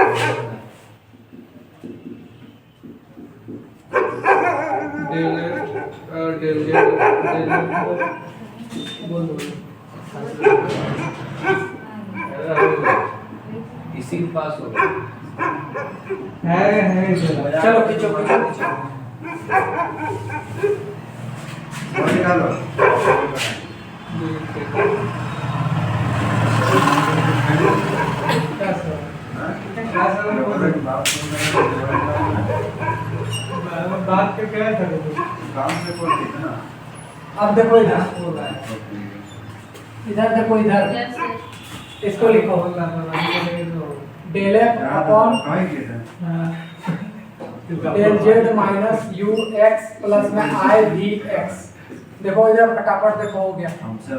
इसी के पास हो चलो खींचो खींचो खींचो। और निकालो। बात पे क्या था? काम से बोल रही ना। अब देखो इधर, इधर देखो इधर, यस सर। इसको लिखो del f upon del z minus u x plus में आई वी एक्स। देखो इधर फटाफट देखो हो गया। हमसे